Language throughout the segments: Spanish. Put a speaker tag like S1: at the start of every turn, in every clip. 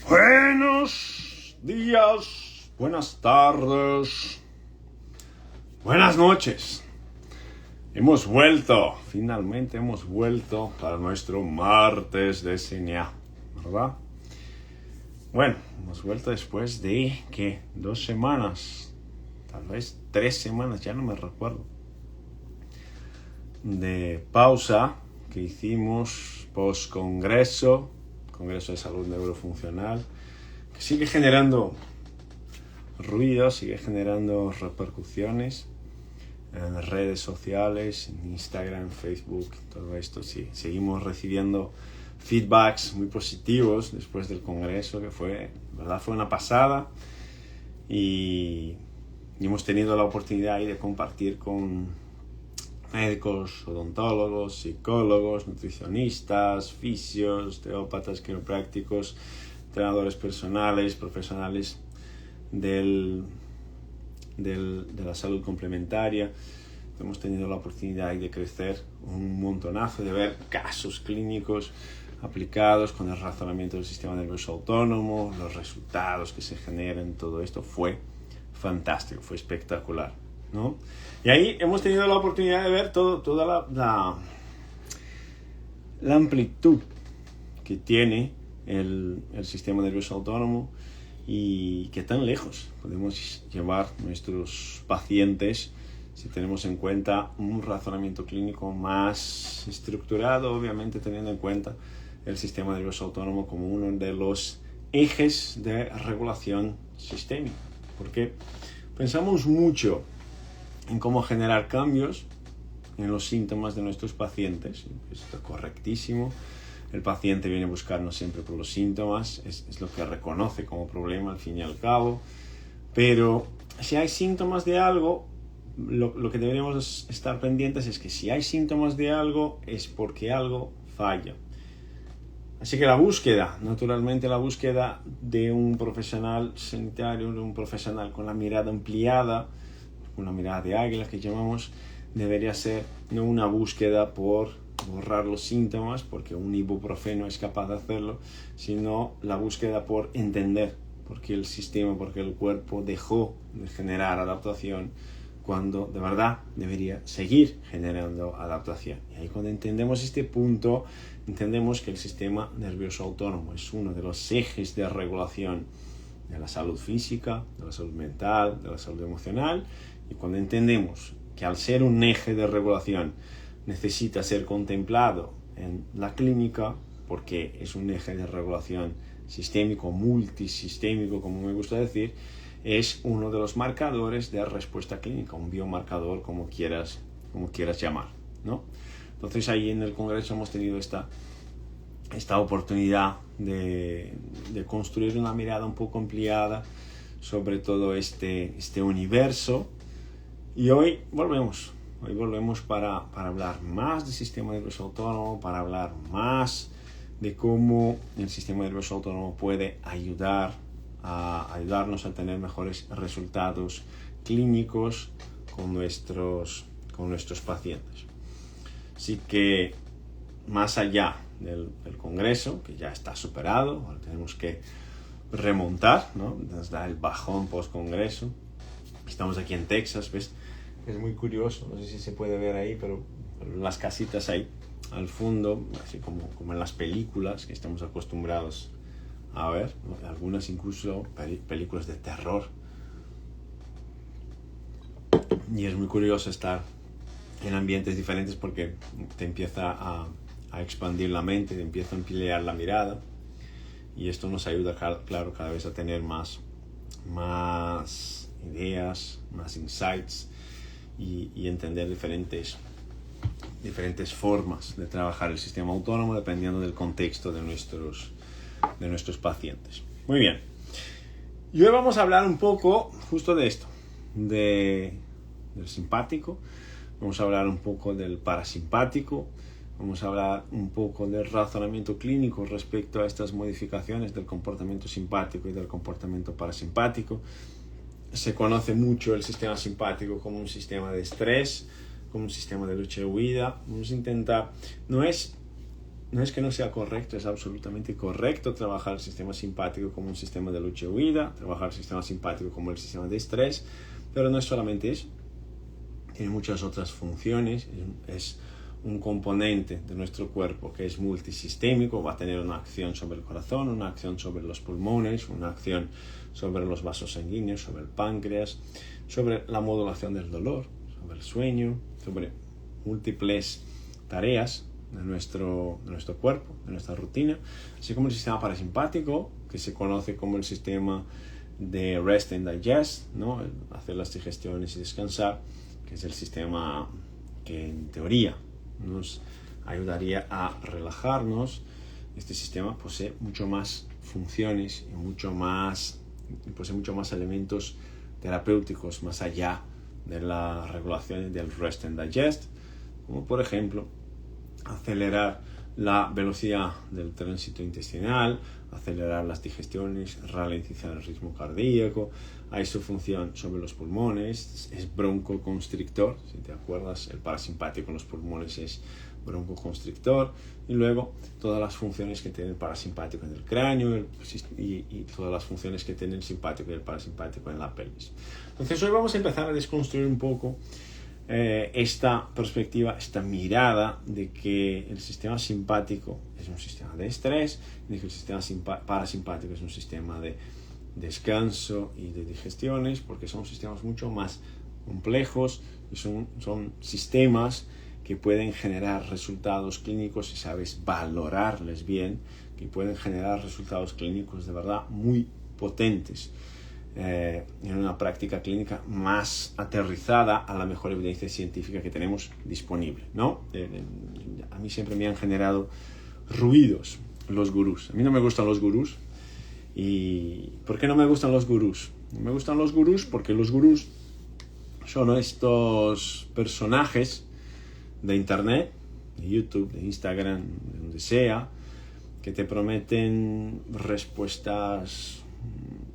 S1: Buenos días, buenas tardes, buenas noches. Hemos vuelto, finalmente hemos vuelto para nuestro martes de CNA, ¿verdad? Bueno, hemos vuelto después de, ¿qué? 2 semanas, tal vez 3 semanas, ya no me recuerdo, de pausa que hicimos post-congreso, Congreso de Salud Neurofuncional, que sigue generando ruido, sigue generando repercusiones en redes sociales, en Instagram, Facebook, todo esto. Sí, seguimos recibiendo feedbacks muy positivos después del Congreso, que fue una pasada, y hemos tenido la oportunidad ahí de compartir con médicos, odontólogos, psicólogos, nutricionistas, fisios, osteópatas, quiroprácticos, entrenadores personales, profesionales de la salud complementaria. Hemos tenido la oportunidad de crecer un montonazo, de ver casos clínicos aplicados con el razonamiento del sistema nervioso autónomo, los resultados que se generan, todo esto fue fantástico, fue espectacular, ¿no? Y ahí hemos tenido la oportunidad de ver toda la amplitud que tiene el sistema nervioso autónomo y qué tan lejos podemos llevar nuestros pacientes si tenemos en cuenta un razonamiento clínico más estructurado, obviamente teniendo en cuenta el sistema nervioso autónomo como uno de los ejes de regulación sistémica, porque pensamos mucho en cómo generar cambios en los síntomas de nuestros pacientes. Esto es correctísimo. El paciente viene a buscarnos siempre por los síntomas, es lo que reconoce como problema al fin y al cabo. Pero si hay síntomas de algo, lo que deberíamos estar pendientes es que si hay síntomas de algo es porque algo falla. Así que naturalmente la búsqueda de un profesional sanitario, de un profesional con la mirada ampliada, una mirada de águila que llamamos, debería ser no una búsqueda por borrar los síntomas, porque un ibuprofeno es capaz de hacerlo, sino la búsqueda por entender por qué el sistema, por qué el cuerpo dejó de generar adaptación cuando de verdad debería seguir generando adaptación. Y ahí cuando entendemos este punto, entendemos que el sistema nervioso autónomo es uno de los ejes de regulación de la salud física, de la salud mental, de la salud emocional. Y cuando entendemos que al ser un eje de regulación necesita ser contemplado en la clínica, porque es un eje de regulación sistémico, multisistémico, como me gusta decir, es uno de los marcadores de respuesta clínica, un biomarcador, como quieras llamar, ¿no? Entonces ahí en el Congreso hemos tenido esta oportunidad de construir una mirada un poco ampliada sobre todo este universo. Y hoy volvemos para hablar más del sistema nervioso autónomo, para hablar más de cómo el sistema nervioso autónomo puede ayudarnos a tener mejores resultados clínicos con nuestros pacientes. Así que más allá del Congreso, que ya está superado, ahora tenemos que remontar, ¿no? Nos da el bajón post-Congreso. Estamos aquí en Texas, ¿ves? Es muy curioso, no sé si se puede ver ahí, pero las casitas ahí al fondo, así como en las películas que estamos acostumbrados a ver, ¿no? Algunas incluso películas de terror. Y es muy curioso estar en ambientes diferentes porque te empieza a expandir la mente, te empieza a ampliar la mirada, y esto nos ayuda, claro, cada vez a tener más ideas, más insights, y entender diferentes formas de trabajar el sistema autónomo dependiendo del contexto de nuestros pacientes. Muy bien. Y hoy vamos a hablar un poco justo de esto, del simpático. Vamos a hablar un poco del parasimpático. Vamos a hablar un poco del razonamiento clínico respecto a estas modificaciones del comportamiento simpático y del comportamiento parasimpático. Se conoce mucho el sistema simpático como un sistema de estrés, como un sistema de lucha y huida. Vamos a intentar, no es no es que no sea correcto, es absolutamente correcto trabajar el sistema simpático como un sistema de lucha y huida, trabajar el sistema simpático como el sistema de estrés, pero no es solamente eso. Tiene muchas otras funciones, es un componente de nuestro cuerpo que es multisistémico, va a tener una acción sobre el corazón, una acción sobre los pulmones, una acción sobre los vasos sanguíneos, sobre el páncreas, sobre la modulación del dolor, sobre el sueño, sobre múltiples tareas de nuestro cuerpo, de nuestra rutina, así como el sistema parasimpático, que se conoce como el sistema de rest and digest, ¿no? Hacer las digestiones y descansar, que es el sistema que en teoría nos ayudaría a relajarnos. Este sistema posee mucho más funciones y posee mucho más elementos terapéuticos más allá de la regulación del rest and digest, como por ejemplo acelerar la velocidad del tránsito intestinal, acelerar las digestiones, ralentizar el ritmo cardíaco. Hay su función sobre los pulmones, es broncoconstrictor, si te acuerdas, el parasimpático en los pulmones es broncoconstrictor, y luego todas las funciones que tiene el parasimpático en el cráneo y todas las funciones que tiene el simpático y el parasimpático en la pelvis. Entonces hoy vamos a empezar a desconstruir un poco esta perspectiva, esta mirada de que el sistema simpático es un sistema de estrés y de que el sistema parasimpático es un sistema de descanso y de digestiones, porque son sistemas mucho más complejos y son sistemas que pueden generar resultados clínicos, si sabes valorarles bien, que pueden generar resultados clínicos de verdad muy potentes en una práctica clínica más aterrizada a la mejor evidencia científica que tenemos disponible, ¿no? A mí siempre me han generado ruidos los gurús. A mí no me gustan los gurús. ¿Y por qué no me gustan los gurús? No me gustan los gurús porque los gurús son estos personajes de internet, de YouTube, de Instagram, de donde sea, que te prometen respuestas,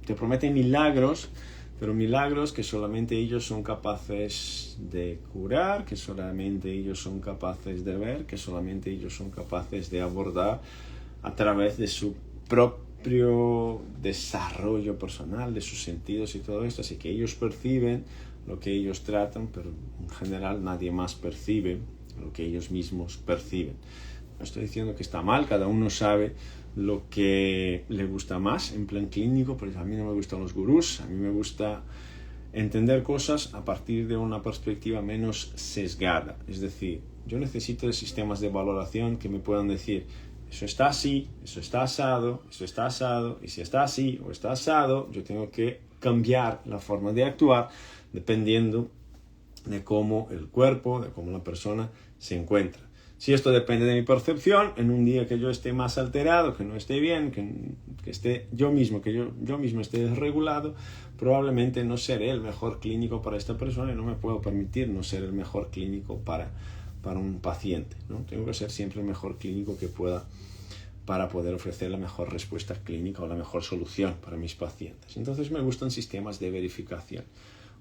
S1: te prometen milagros, pero milagros que solamente ellos son capaces de curar, que solamente ellos son capaces de ver, que solamente ellos son capaces de abordar a través de su propio desarrollo personal, de sus sentidos y todo esto. Así que ellos perciben lo que ellos tratan, pero en general nadie más percibe lo que ellos mismos perciben. No estoy diciendo que está mal, cada uno sabe lo que le gusta más en plan clínico, pero a mí no me gustan los gurús, a mí me gusta entender cosas a partir de una perspectiva menos sesgada. Es decir, yo necesito de sistemas de valoración que me puedan decir eso está así, eso está asado, y si está así o está asado, yo tengo que cambiar la forma de actuar dependiendo de cómo el cuerpo, de cómo la persona se encuentra. Si esto depende de mi percepción, en un día que yo esté más alterado, que no esté bien, que esté yo mismo esté desregulado, probablemente no seré el mejor clínico para esta persona y no me puedo permitir no ser el mejor clínico para un paciente, ¿no? Tengo que ser siempre el mejor clínico que pueda para poder ofrecer la mejor respuesta clínica o la mejor solución para mis pacientes. Entonces me gustan sistemas de verificación.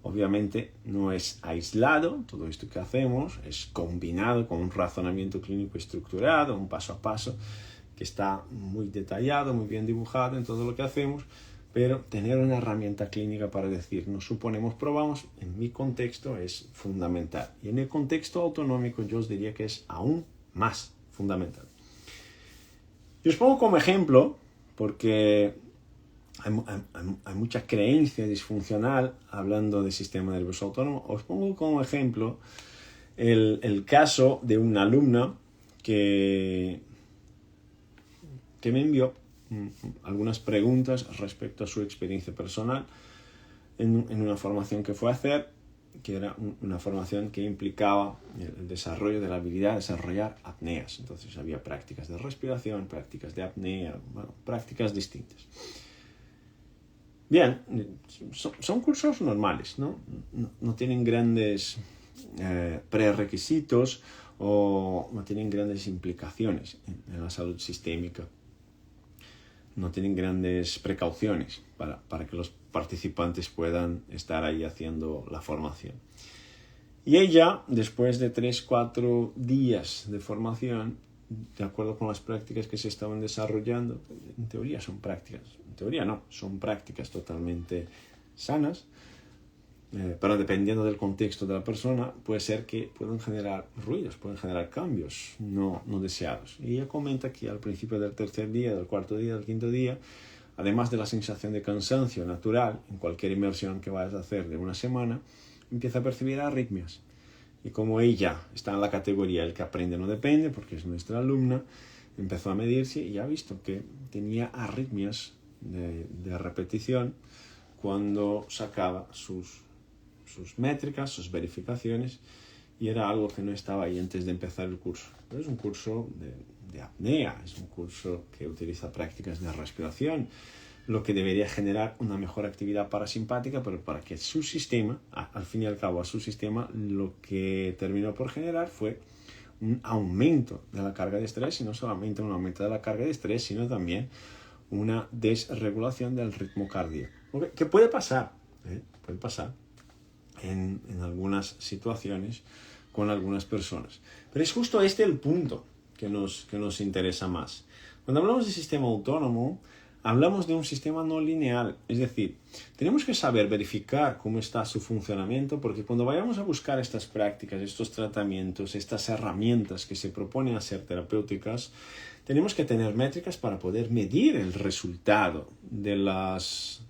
S1: Obviamente no es aislado, todo esto que hacemos es combinado con un razonamiento clínico estructurado, un paso a paso que está muy detallado, muy bien dibujado en todo lo que hacemos, pero tener una herramienta clínica para decir, nos suponemos, probamos, en mi contexto es fundamental. Y en el contexto autonómico yo os diría que es aún más fundamental. Yo os pongo como ejemplo, porque hay mucha creencia disfuncional hablando del sistema nervioso autónomo. Os pongo como ejemplo el caso de una alumna que me envió algunas preguntas respecto a su experiencia personal en una formación que fue a hacer, que era una formación que implicaba el desarrollo de la habilidad de desarrollar apneas. Entonces había prácticas de respiración, prácticas de apnea, prácticas distintas. Bien, son cursos normales, ¿no? No tienen grandes prerequisitos o no tienen grandes implicaciones en la salud sistémica. No tienen grandes precauciones para que los participantes puedan estar ahí haciendo la formación. Y ella, después de 3-4 días de formación, de acuerdo con las prácticas que se estaban desarrollando, en teoría son prácticas, en teoría no, son prácticas totalmente sanas, pero dependiendo del contexto de la persona, puede ser que puedan generar ruidos, pueden generar cambios no deseados. Y ella comenta que al principio del tercer día, del cuarto día, del quinto día, además de la sensación de cansancio natural en cualquier inmersión que vayas a hacer de una semana, empieza a percibir arritmias. Y como ella está en la categoría el que aprende no depende, porque es nuestra alumna, empezó a medirse y ha visto que tenía arritmias de repetición cuando sacaba sus métricas, sus verificaciones, y era algo que no estaba ahí antes de empezar el curso. Pero es un curso de apnea, es un curso que utiliza prácticas de respiración, lo que debería generar una mejor actividad parasimpática, pero para que su sistema, al fin y al cabo a su sistema, lo que terminó por generar fue un aumento de la carga de estrés, y no solamente un aumento de la carga de estrés, sino también una desregulación del ritmo cardíaco. ¿Qué puede pasar? Puede pasar en algunas situaciones con algunas personas. Pero es justo este el punto que nos interesa más. Cuando hablamos de sistema autónomo, hablamos de un sistema no lineal, es decir, tenemos que saber verificar cómo está su funcionamiento, porque cuando vayamos a buscar estas prácticas, estos tratamientos, estas herramientas que se proponen a ser terapéuticas, tenemos que tener métricas para poder medir el resultado de las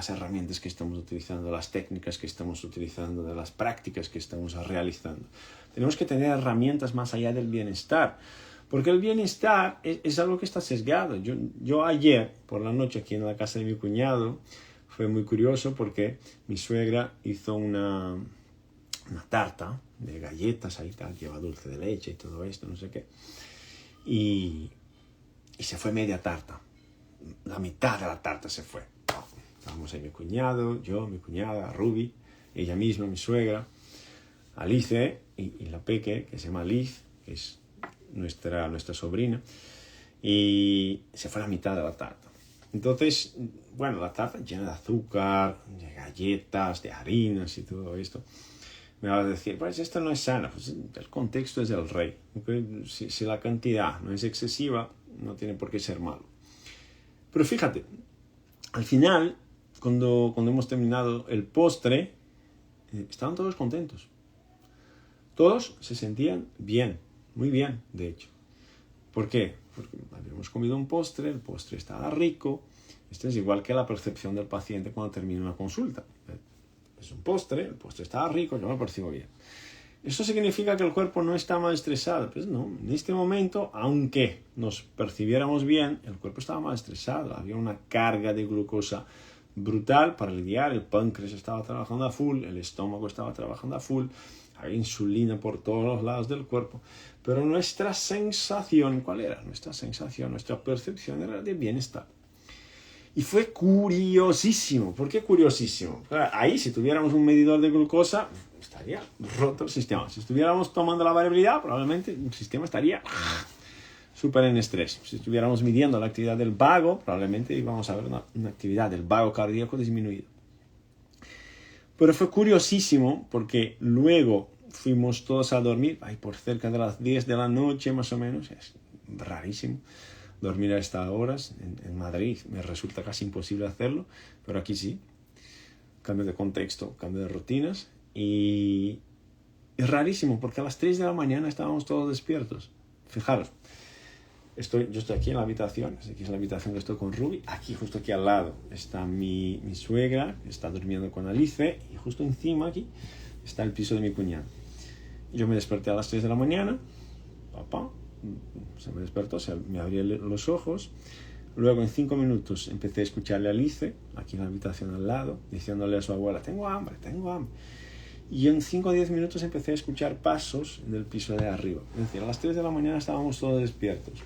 S1: herramientas que estamos utilizando, de las técnicas que estamos utilizando, de las prácticas que estamos realizando. Tenemos que tener herramientas más allá del bienestar, porque el bienestar es algo que está sesgado. Yo ayer por la noche aquí en la casa de mi cuñado fue muy curioso porque mi suegra hizo una tarta de galletas, ahí tal, lleva dulce de leche y todo esto, no sé qué, y se fue media tarta, la mitad de la tarta se fue. Estábamos ahí mi cuñado, yo, mi cuñada, Ruby, ella misma, mi suegra, Alice y la peque, que se llama Liz, que es nuestra sobrina, y se fue la mitad de la tarta. Entonces, bueno, la tarta llena de azúcar, de galletas, de harinas y todo esto. Me vas a decir, pues esto no es sano. Pues el contexto es el rey. Si la cantidad no es excesiva, no tiene por qué ser malo. Pero fíjate, al final, cuando hemos terminado el postre, estaban todos contentos. Todos se sentían bien, muy bien, de hecho. ¿Por qué? Porque habíamos comido un postre, el postre estaba rico. Esto es igual que la percepción del paciente cuando termina una consulta. Es un postre, el postre estaba rico, yo me percibo bien. ¿Eso significa que el cuerpo no está mal estresado? Pues no, en este momento, aunque nos percibiéramos bien, el cuerpo estaba mal estresado. Había una carga de glucosa brutal para lidiar, el páncreas estaba trabajando a full, el estómago estaba trabajando a full, había insulina por todos los lados del cuerpo. Pero nuestra sensación, ¿cuál era? Nuestra sensación, nuestra percepción era de bienestar. Y fue curiosísimo. ¿Por qué curiosísimo? Ahí, si tuviéramos un medidor de glucosa, estaría roto el sistema. Si estuviéramos tomando la variabilidad, probablemente el sistema estaría súper en estrés. Si estuviéramos midiendo la actividad del vago, probablemente íbamos a ver una actividad del vago cardíaco disminuida. Pero fue curiosísimo porque luego fuimos todos a dormir, ahí por cerca de las 10 de la noche más o menos. Es rarísimo dormir a estas horas. En Madrid me resulta casi imposible hacerlo, pero aquí sí. Cambio de contexto, cambio de rutinas. Y es rarísimo porque a las 3 de la mañana estábamos todos despiertos. Fijaros, yo estoy aquí en la habitación, aquí es la habitación que estoy con Ruby. Aquí, justo aquí al lado, está mi suegra, que está durmiendo con Alice, y justo encima aquí está el piso de mi cuñado. Yo me desperté a las 3 de la mañana, papá se me despertó, me abrí los ojos. Luego en 5 minutos empecé a escucharle a Alice, aquí en la habitación al lado, diciéndole a su abuela, tengo hambre. Y en 5 o 10 minutos empecé a escuchar pasos en el piso de arriba. Es decir, a las 3 de la mañana estábamos todos despiertos.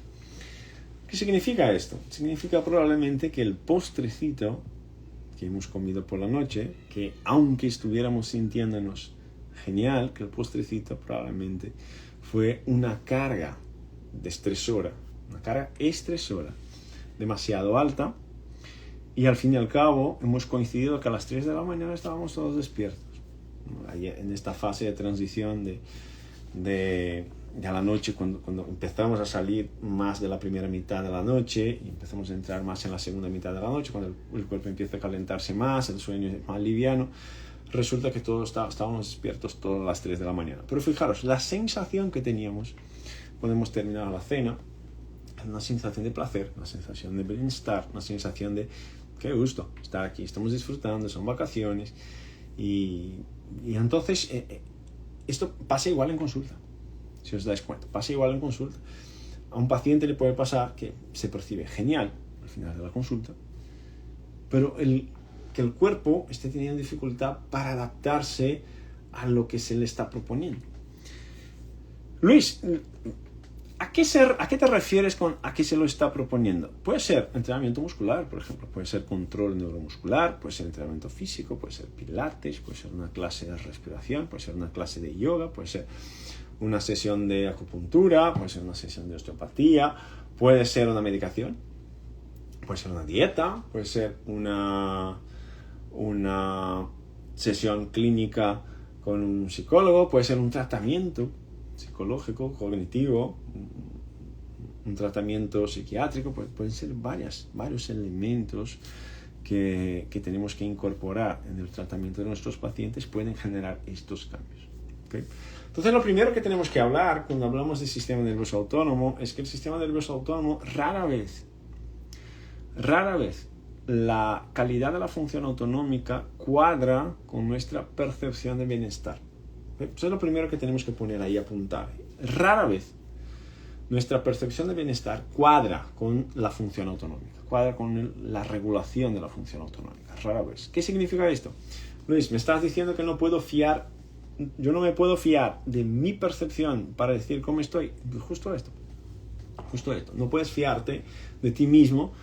S1: ¿Qué significa esto? Significa probablemente que el postrecito que hemos comido por la noche, que aunque estuviéramos sintiéndonos genial, que el postrecito probablemente fue una carga estresora demasiado alta, y al fin y al cabo hemos coincidido que a las 3 de la mañana estábamos todos despiertos, en esta fase de transición de ya la noche, cuando empezamos a salir más de la primera mitad de la noche y empezamos a entrar más en la segunda mitad de la noche, cuando el cuerpo empieza a calentarse más, el sueño es más liviano, resulta que todos estábamos despiertos todas las 3 de la mañana. Pero fijaros, la sensación que teníamos cuando hemos terminado la cena, una sensación de placer, una sensación de bienestar, una sensación de qué gusto estar aquí, estamos disfrutando, son vacaciones. Y entonces esto pasa igual en consulta, si os dais cuenta, pasa igual en consulta. A un paciente le puede pasar que se percibe genial al final de la consulta, pero que el cuerpo esté teniendo dificultad para adaptarse a lo que se le está proponiendo. Luis, ¿a qué te refieres con a qué se lo está proponiendo? Puede ser entrenamiento muscular, por ejemplo, puede ser control neuromuscular, puede ser entrenamiento físico, puede ser pilates, puede ser una clase de respiración, puede ser una clase de yoga, puede ser una sesión de acupuntura, puede ser una sesión de osteopatía, puede ser una medicación, puede ser una dieta, puede ser una sesión clínica con un psicólogo, puede ser un tratamiento psicológico, cognitivo, un tratamiento psiquiátrico, pueden ser varios elementos que tenemos que incorporar en el tratamiento de nuestros pacientes, pueden generar estos cambios. ¿Okay? Entonces, lo primero que tenemos que hablar cuando hablamos del sistema nervioso autónomo es que el sistema nervioso autónomo rara vez la calidad de la función autonómica cuadra con nuestra percepción de bienestar. Eso es lo primero que tenemos que poner ahí, apuntar. Rara vez nuestra percepción de bienestar cuadra con la función autonómica, cuadra con la regulación de la función autonómica. Rara vez. ¿Qué significa esto? Luis, me estás diciendo que yo no me puedo fiar de mi percepción para decir cómo estoy. Justo esto. No puedes fiarte de ti mismo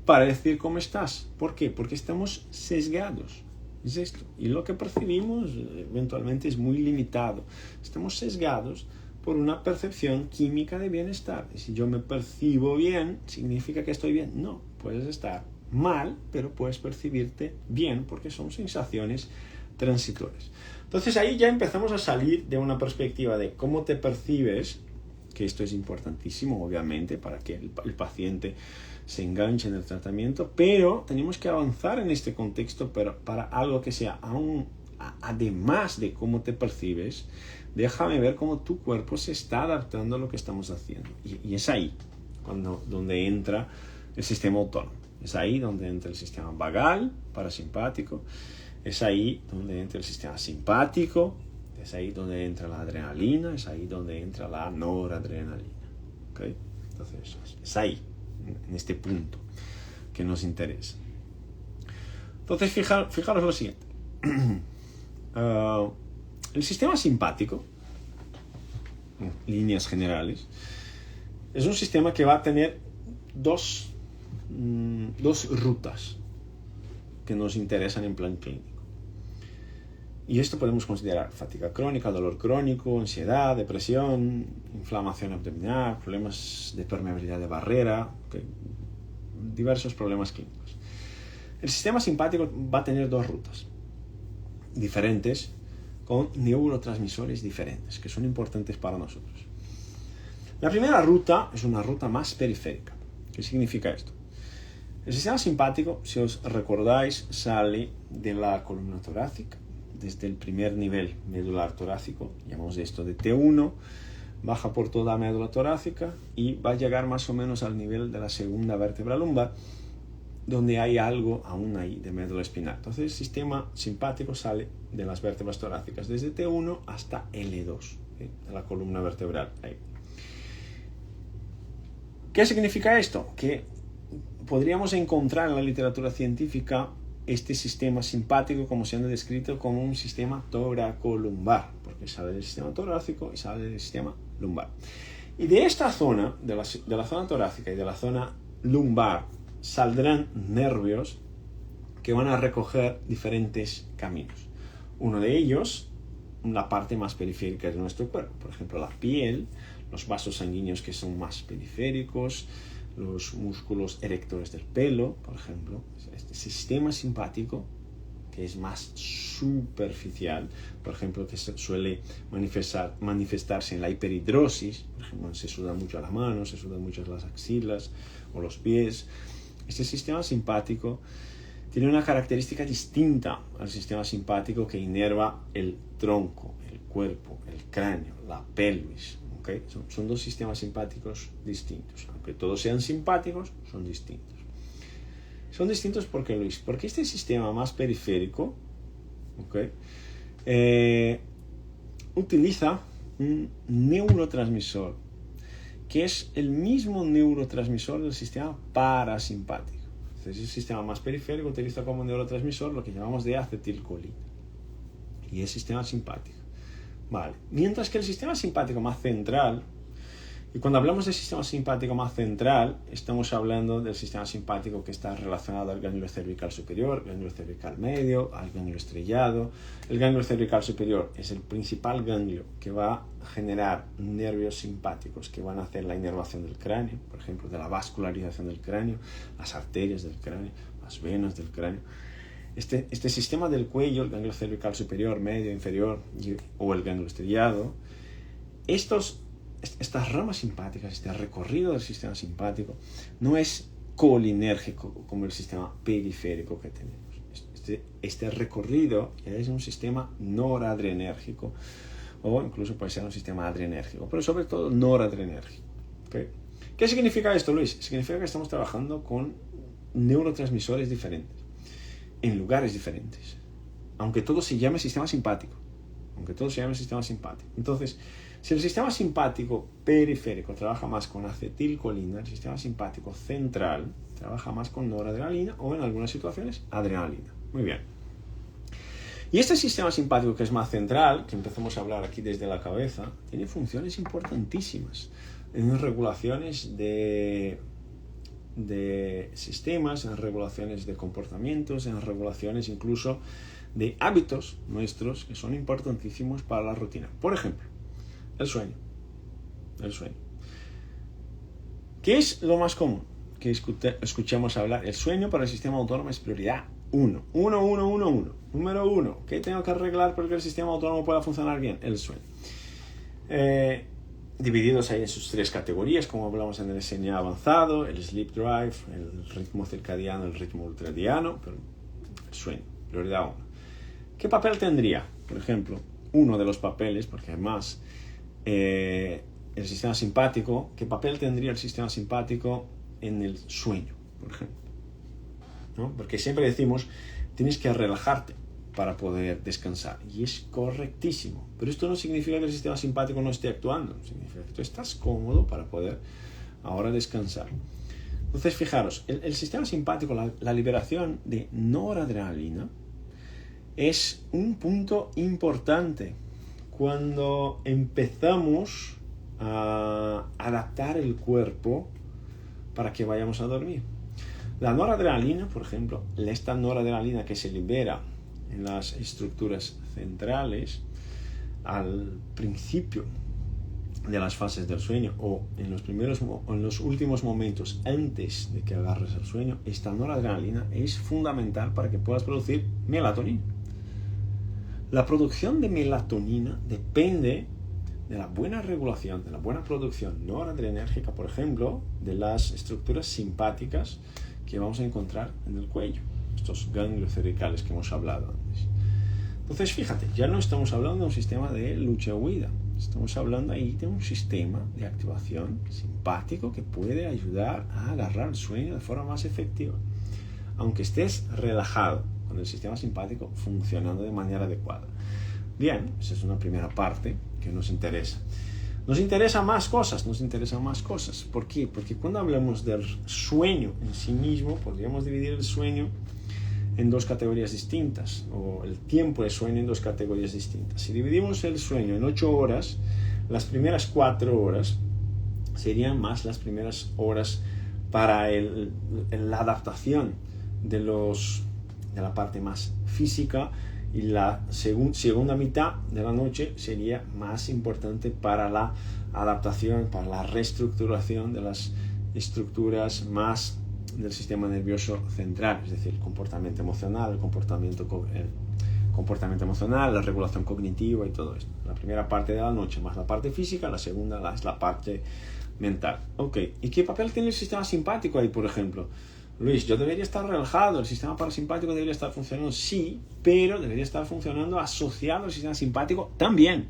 S1: para decir cómo estás. ¿Por qué? Porque estamos sesgados. Es esto. Y lo que percibimos eventualmente es muy limitado. Estamos sesgados por una percepción química de bienestar. Y si yo me percibo bien, ¿significa que estoy bien? No. Puedes estar mal, pero puedes percibirte bien porque son sensaciones transitorias. Entonces ahí ya empezamos a salir de una perspectiva de cómo te percibes, que esto es importantísimo, obviamente, para que el paciente se enganche en el tratamiento, pero tenemos que avanzar en este contexto para algo que sea además de cómo te percibes, déjame ver cómo tu cuerpo se está adaptando a lo que estamos haciendo. Y es ahí donde entra el sistema autónomo. Es ahí donde entra el sistema vagal, parasimpático. Es ahí donde entra el sistema simpático. Es ahí donde entra la adrenalina. Es ahí donde entra la noradrenalina. ¿Okay? Entonces, es ahí, en este punto que nos interesa. Entonces, fijaros lo siguiente. El sistema simpático, en líneas generales, es un sistema que va a tener dos rutas que nos interesan en plan clínico. Y esto podemos considerar fatiga crónica, dolor crónico, ansiedad, depresión, inflamación abdominal, problemas de permeabilidad de barrera, diversos problemas clínicos. El sistema simpático va a tener dos rutas diferentes con neurotransmisores diferentes que son importantes para nosotros. La primera ruta es una ruta más periférica. ¿Qué significa esto? El sistema simpático, si os recordáis, sale de la columna torácica, desde el primer nivel medular torácico, llamamos esto de T1, baja por toda la médula torácica y va a llegar más o menos al nivel de la segunda vértebra lumbar, donde hay algo aún ahí de médula espinal. Entonces el sistema simpático sale de las vértebras torácicas, desde T1 hasta L2, de la columna vertebral. Ahí. ¿Qué significa esto? Que podríamos encontrar en la literatura científica este sistema simpático como siendo descrito como un sistema toracolumbar, porque sale del sistema torácico y sale del sistema lumbar. Y de esta zona, de la zona torácica y de la zona lumbar, saldrán nervios que van a recoger diferentes caminos. Uno de ellos, la parte más periférica de nuestro cuerpo, por ejemplo la piel, los vasos sanguíneos que son más periféricos, los músculos erectores del pelo, por ejemplo. Este sistema simpático que es más superficial, por ejemplo, que suele manifestarse en la hiperhidrosis, por ejemplo, se sudan mucho las manos, se sudan mucho las axilas o los pies. Este sistema simpático tiene una característica distinta al sistema simpático que inerva el tronco, el cuerpo, el cráneo, la pelvis. ¿Okay? Son dos sistemas simpáticos distintos. Aunque todos sean simpáticos, son distintos. Son distintos porque, Luis, porque este sistema más periférico, ¿okay? Utiliza un neurotransmisor que es el mismo neurotransmisor del sistema parasimpático. Entonces, el sistema más periférico utiliza como neurotransmisor lo que llamamos de acetilcolina y es sistema simpático. Vale. Mientras que el sistema simpático más central, y cuando hablamos del sistema simpático más central, estamos hablando del sistema simpático que está relacionado al ganglio cervical superior, ganglio cervical medio, al ganglio estrellado. El ganglio cervical superior es el principal ganglio que va a generar nervios simpáticos que van a hacer la inervación del cráneo, por ejemplo, de la vascularización del cráneo, las arterias del cráneo, las venas del cráneo. Este sistema del cuello, el ganglio cervical superior, medio, inferior o el ganglio estrellado, estas ramas simpáticas, este recorrido del sistema simpático, no es colinérgico como el sistema periférico que tenemos. Este recorrido es un sistema noradrenérgico o incluso puede ser un sistema adrenérgico, pero sobre todo noradrenérgico. ¿Okay? ¿Qué significa esto, Luis? Significa que estamos trabajando con neurotransmisores diferentes, en lugares diferentes, aunque todo se llame sistema simpático. Entonces, si el sistema simpático periférico trabaja más con acetilcolina, el sistema simpático central trabaja más con noradrenalina o en algunas situaciones adrenalina. Muy bien. Y este sistema simpático que es más central, que empezamos a hablar aquí desde la cabeza, tiene funciones importantísimas en regulaciones de sistemas, en regulaciones de comportamientos, en regulaciones incluso de hábitos nuestros que son importantísimos para la rutina. Por ejemplo, el sueño. ¿Qué es lo más común que escuchamos hablar? El sueño para el sistema autónomo es prioridad 1. Número 1. ¿Qué tengo que arreglar para que el sistema autónomo pueda funcionar bien? El sueño. Divididos ahí en sus 3 categorías, como hablamos en el SNA avanzado, el sleep drive, el ritmo circadiano, el ritmo ultradiano, pero el sueño, prioridad 1. ¿Qué papel tendría? Por ejemplo, uno de los papeles, porque además el sistema simpático, ¿qué papel tendría el sistema simpático en el sueño, por ejemplo? ¿No? Porque siempre decimos, tienes que relajarte para poder descansar. Y es correctísimo. Pero esto no significa que el sistema simpático no esté actuando. Significa que tú estás cómodo para poder ahora descansar. Entonces, fijaros, el sistema simpático, la liberación de noradrenalina, es un punto importante cuando empezamos a adaptar el cuerpo para que vayamos a dormir. La noradrenalina, por ejemplo, esta noradrenalina que se libera en las estructuras centrales al principio de las fases del sueño o en los últimos momentos antes de que agarres el sueño, esta noradrenalina es fundamental para que puedas producir melatonina. La producción de melatonina depende de la buena regulación, de la buena producción noradrenérgica, por ejemplo, de las estructuras simpáticas que vamos a encontrar en el cuello, estos ganglios cervicales que hemos hablado antes. Entonces, fíjate, ya no estamos hablando de un sistema de lucha-huida, estamos hablando ahí de un sistema de activación simpático que puede ayudar a agarrar el sueño de forma más efectiva, aunque estés relajado, con el sistema simpático funcionando de manera adecuada. Bien, esa es una primera parte que nos interesa. Nos interesan más cosas. ¿Por qué? Porque cuando hablamos del sueño en sí mismo, podríamos dividir el sueño en 2 categorías distintas, o el tiempo de sueño en 2 categorías distintas. Si dividimos el sueño en 8 horas, las primeras 4 horas serían más las primeras horas para la adaptación de la parte más física, y la segunda mitad de la noche sería más importante para la adaptación, para la reestructuración de las estructuras más del sistema nervioso central, es decir, el comportamiento emocional, el comportamiento emocional, la regulación cognitiva y todo esto. La primera parte de la noche más la parte física, la segunda es la parte mental. Ok, ¿y qué papel tiene el sistema simpático ahí, por ejemplo? Luis, yo debería estar relajado, el sistema parasimpático debería estar funcionando, sí, pero debería estar funcionando asociado al sistema simpático también.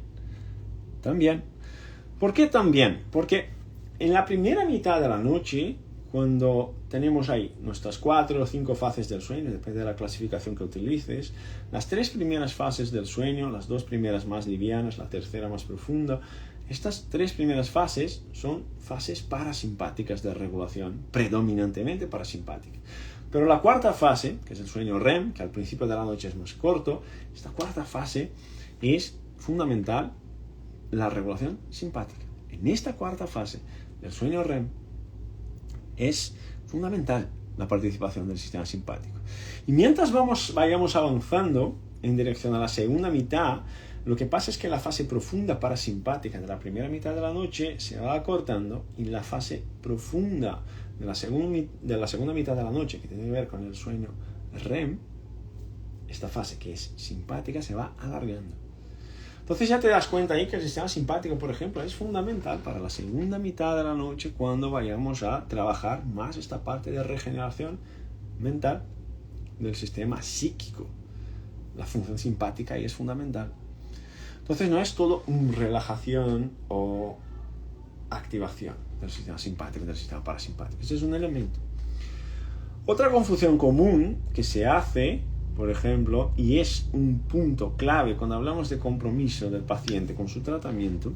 S1: ¿Por qué también? Porque en la primera mitad de la noche, cuando tenemos ahí nuestras 4 o 5 fases del sueño, depende de la clasificación que utilices, las 3 primeras fases del sueño, las 2 primeras más livianas, la tercera más profunda, estas 3 primeras fases son fases parasimpáticas de regulación, predominantemente parasimpáticas. Pero la cuarta fase, que es el sueño REM, que al principio de la noche es más corto, esta cuarta fase es fundamental la regulación simpática. En esta cuarta fase del sueño REM es fundamental la participación del sistema simpático. Y mientras vayamos avanzando en dirección a la segunda mitad, lo que pasa es que la fase profunda parasimpática de la primera mitad de la noche se va acortando y la fase profunda de la segunda mitad de la noche, que tiene que ver con el sueño REM, esta fase que es simpática se va alargando. Entonces ya te das cuenta ahí que el sistema simpático, por ejemplo, es fundamental para la segunda mitad de la noche cuando vayamos a trabajar más esta parte de regeneración mental del sistema psíquico. La función simpática ahí es fundamental. Entonces no es todo relajación o activación del sistema simpático, del sistema parasimpático. Ese es un elemento. Otra confusión común que se hace, por ejemplo, y es un punto clave cuando hablamos de compromiso del paciente con su tratamiento,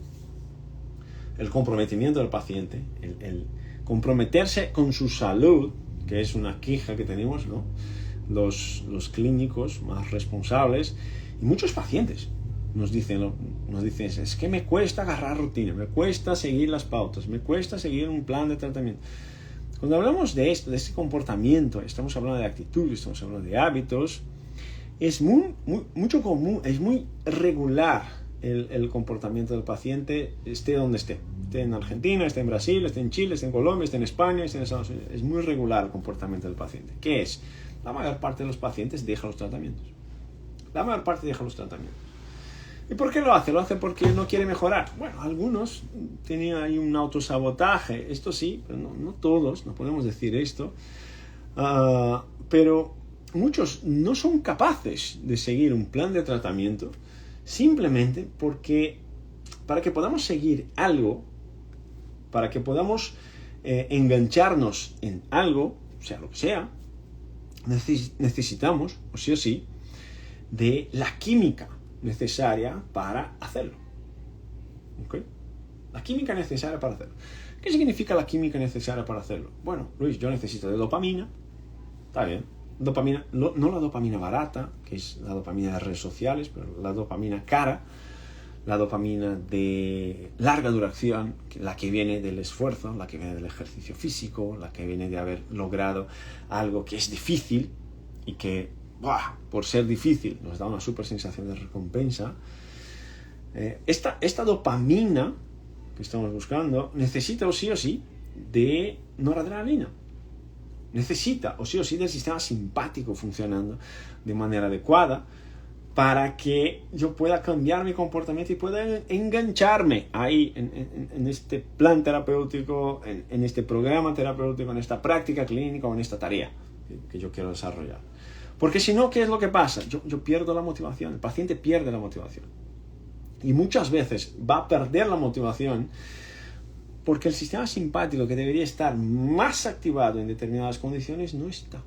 S1: el comprometimiento del paciente, el comprometerse con su salud, que es una queja que tenemos, ¿no? Los clínicos más responsables y muchos pacientes nos dicen, es que me cuesta agarrar rutina, me cuesta seguir las pautas, me cuesta seguir un plan de tratamiento. Cuando hablamos de esto, de este comportamiento, estamos hablando de actitudes, estamos hablando de hábitos, es mucho común, es muy regular el comportamiento del paciente, esté donde esté en Argentina, esté en Brasil, esté en Chile, esté en Colombia, esté en España, esté en Estados Unidos. Es muy regular el comportamiento del paciente. ¿Qué es? La mayor parte de los pacientes deja los tratamientos. La mayor parte deja los tratamientos. ¿Y por qué lo hace? Lo hace porque no quiere mejorar. Bueno, algunos tenían ahí un autosabotaje, esto sí, pero no todos, no podemos decir esto. Pero muchos no son capaces de seguir un plan de tratamiento simplemente porque para que podamos seguir algo, para que podamos engancharnos en algo, sea lo que sea, necesitamos, o sí, de la química necesaria para hacerlo. ¿Okay? La química necesaria para hacerlo. ¿Qué significa la química necesaria para hacerlo? Bueno, Luis, yo necesito de dopamina. Está bien. Dopamina, no la dopamina barata, que es la dopamina de redes sociales, pero la dopamina cara, la dopamina de larga duración, la que viene del esfuerzo, la que viene del ejercicio físico, la que viene de haber logrado algo que es difícil y que, por ser difícil, nos da una super sensación de recompensa. Esta dopamina que estamos buscando necesita o sí de noradrenalina. Necesita o sí del sistema simpático funcionando de manera adecuada para que yo pueda cambiar mi comportamiento y pueda engancharme ahí en este plan terapéutico, en este programa terapéutico, en esta práctica clínica o en esta tarea que yo quiero desarrollar. Porque si no, ¿qué es lo que pasa? Yo pierdo la motivación, el paciente pierde la motivación. Y muchas veces va a perder la motivación porque el sistema simpático, que debería estar más activado en determinadas condiciones, no está.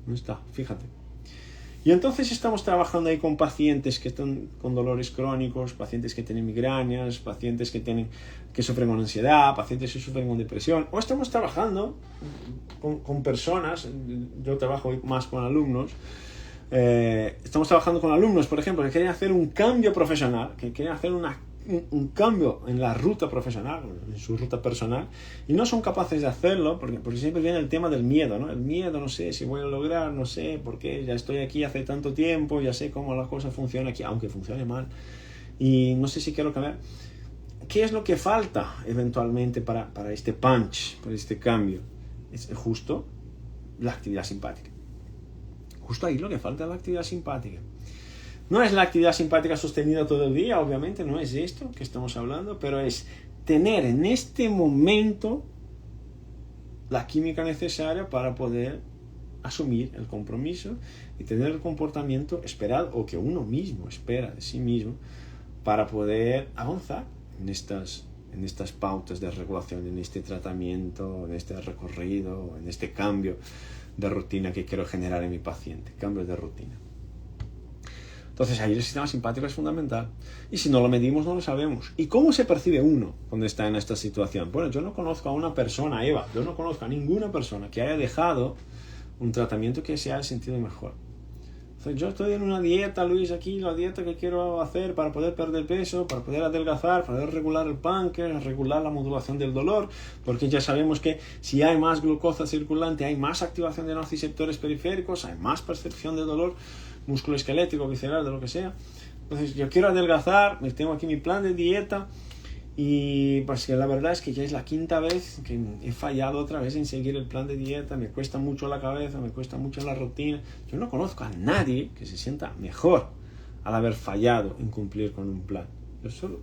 S1: No está, fíjate. Y entonces estamos trabajando ahí con pacientes que están con dolores crónicos, pacientes que tienen migrañas, pacientes que sufren con ansiedad, pacientes que sufren con depresión. O estamos trabajando con personas, yo trabajo más con alumnos, estamos trabajando con alumnos, por ejemplo, que quieren hacer un cambio profesional, que quieren hacer un cambio en la ruta profesional, en su ruta personal, y no son capaces de hacerlo porque siempre viene el tema del miedo, ¿no? El miedo, no sé si voy a lograr, no sé por qué, ya estoy aquí hace tanto tiempo, ya sé cómo la cosa funciona aquí, aunque funcione mal, y no sé si quiero cambiar. ¿Qué es lo que falta eventualmente para este punch, para este cambio? Es justo la actividad simpática. Justo ahí lo que falta es la actividad simpática. No es la actividad simpática sostenida todo el día, obviamente, no es esto que estamos hablando, pero es tener en este momento la química necesaria para poder asumir el compromiso y tener el comportamiento esperado o que uno mismo espera de sí mismo para poder avanzar en estas pautas de regulación, en este tratamiento, en este recorrido, en este cambio de rutina que quiero generar en mi paciente, cambio de rutina. Entonces ahí el sistema simpático es fundamental. Y si no lo medimos, no lo sabemos. ¿Y cómo se percibe uno cuando está en esta situación? Bueno, yo no conozco a una persona, Eva, yo no conozco a ninguna persona que haya dejado un tratamiento que se haya sentido mejor. Entonces, yo estoy en una dieta, Luis, aquí la dieta que quiero hacer para poder perder peso, para poder adelgazar, para poder regular el páncreas, regular la modulación del dolor, porque ya sabemos que si hay más glucosa circulante, hay más activación de nociceptores periféricos, hay más percepción de dolor musculoesquelético, visceral, de lo que sea. Entonces yo quiero adelgazar, tengo aquí mi plan de dieta y pues que la verdad es que ya es la quinta vez que he fallado otra vez en seguir el plan de dieta, me cuesta mucho la cabeza, me cuesta mucho la rutina. Yo no conozco a nadie que se sienta mejor al haber fallado en cumplir con un plan. Yo solo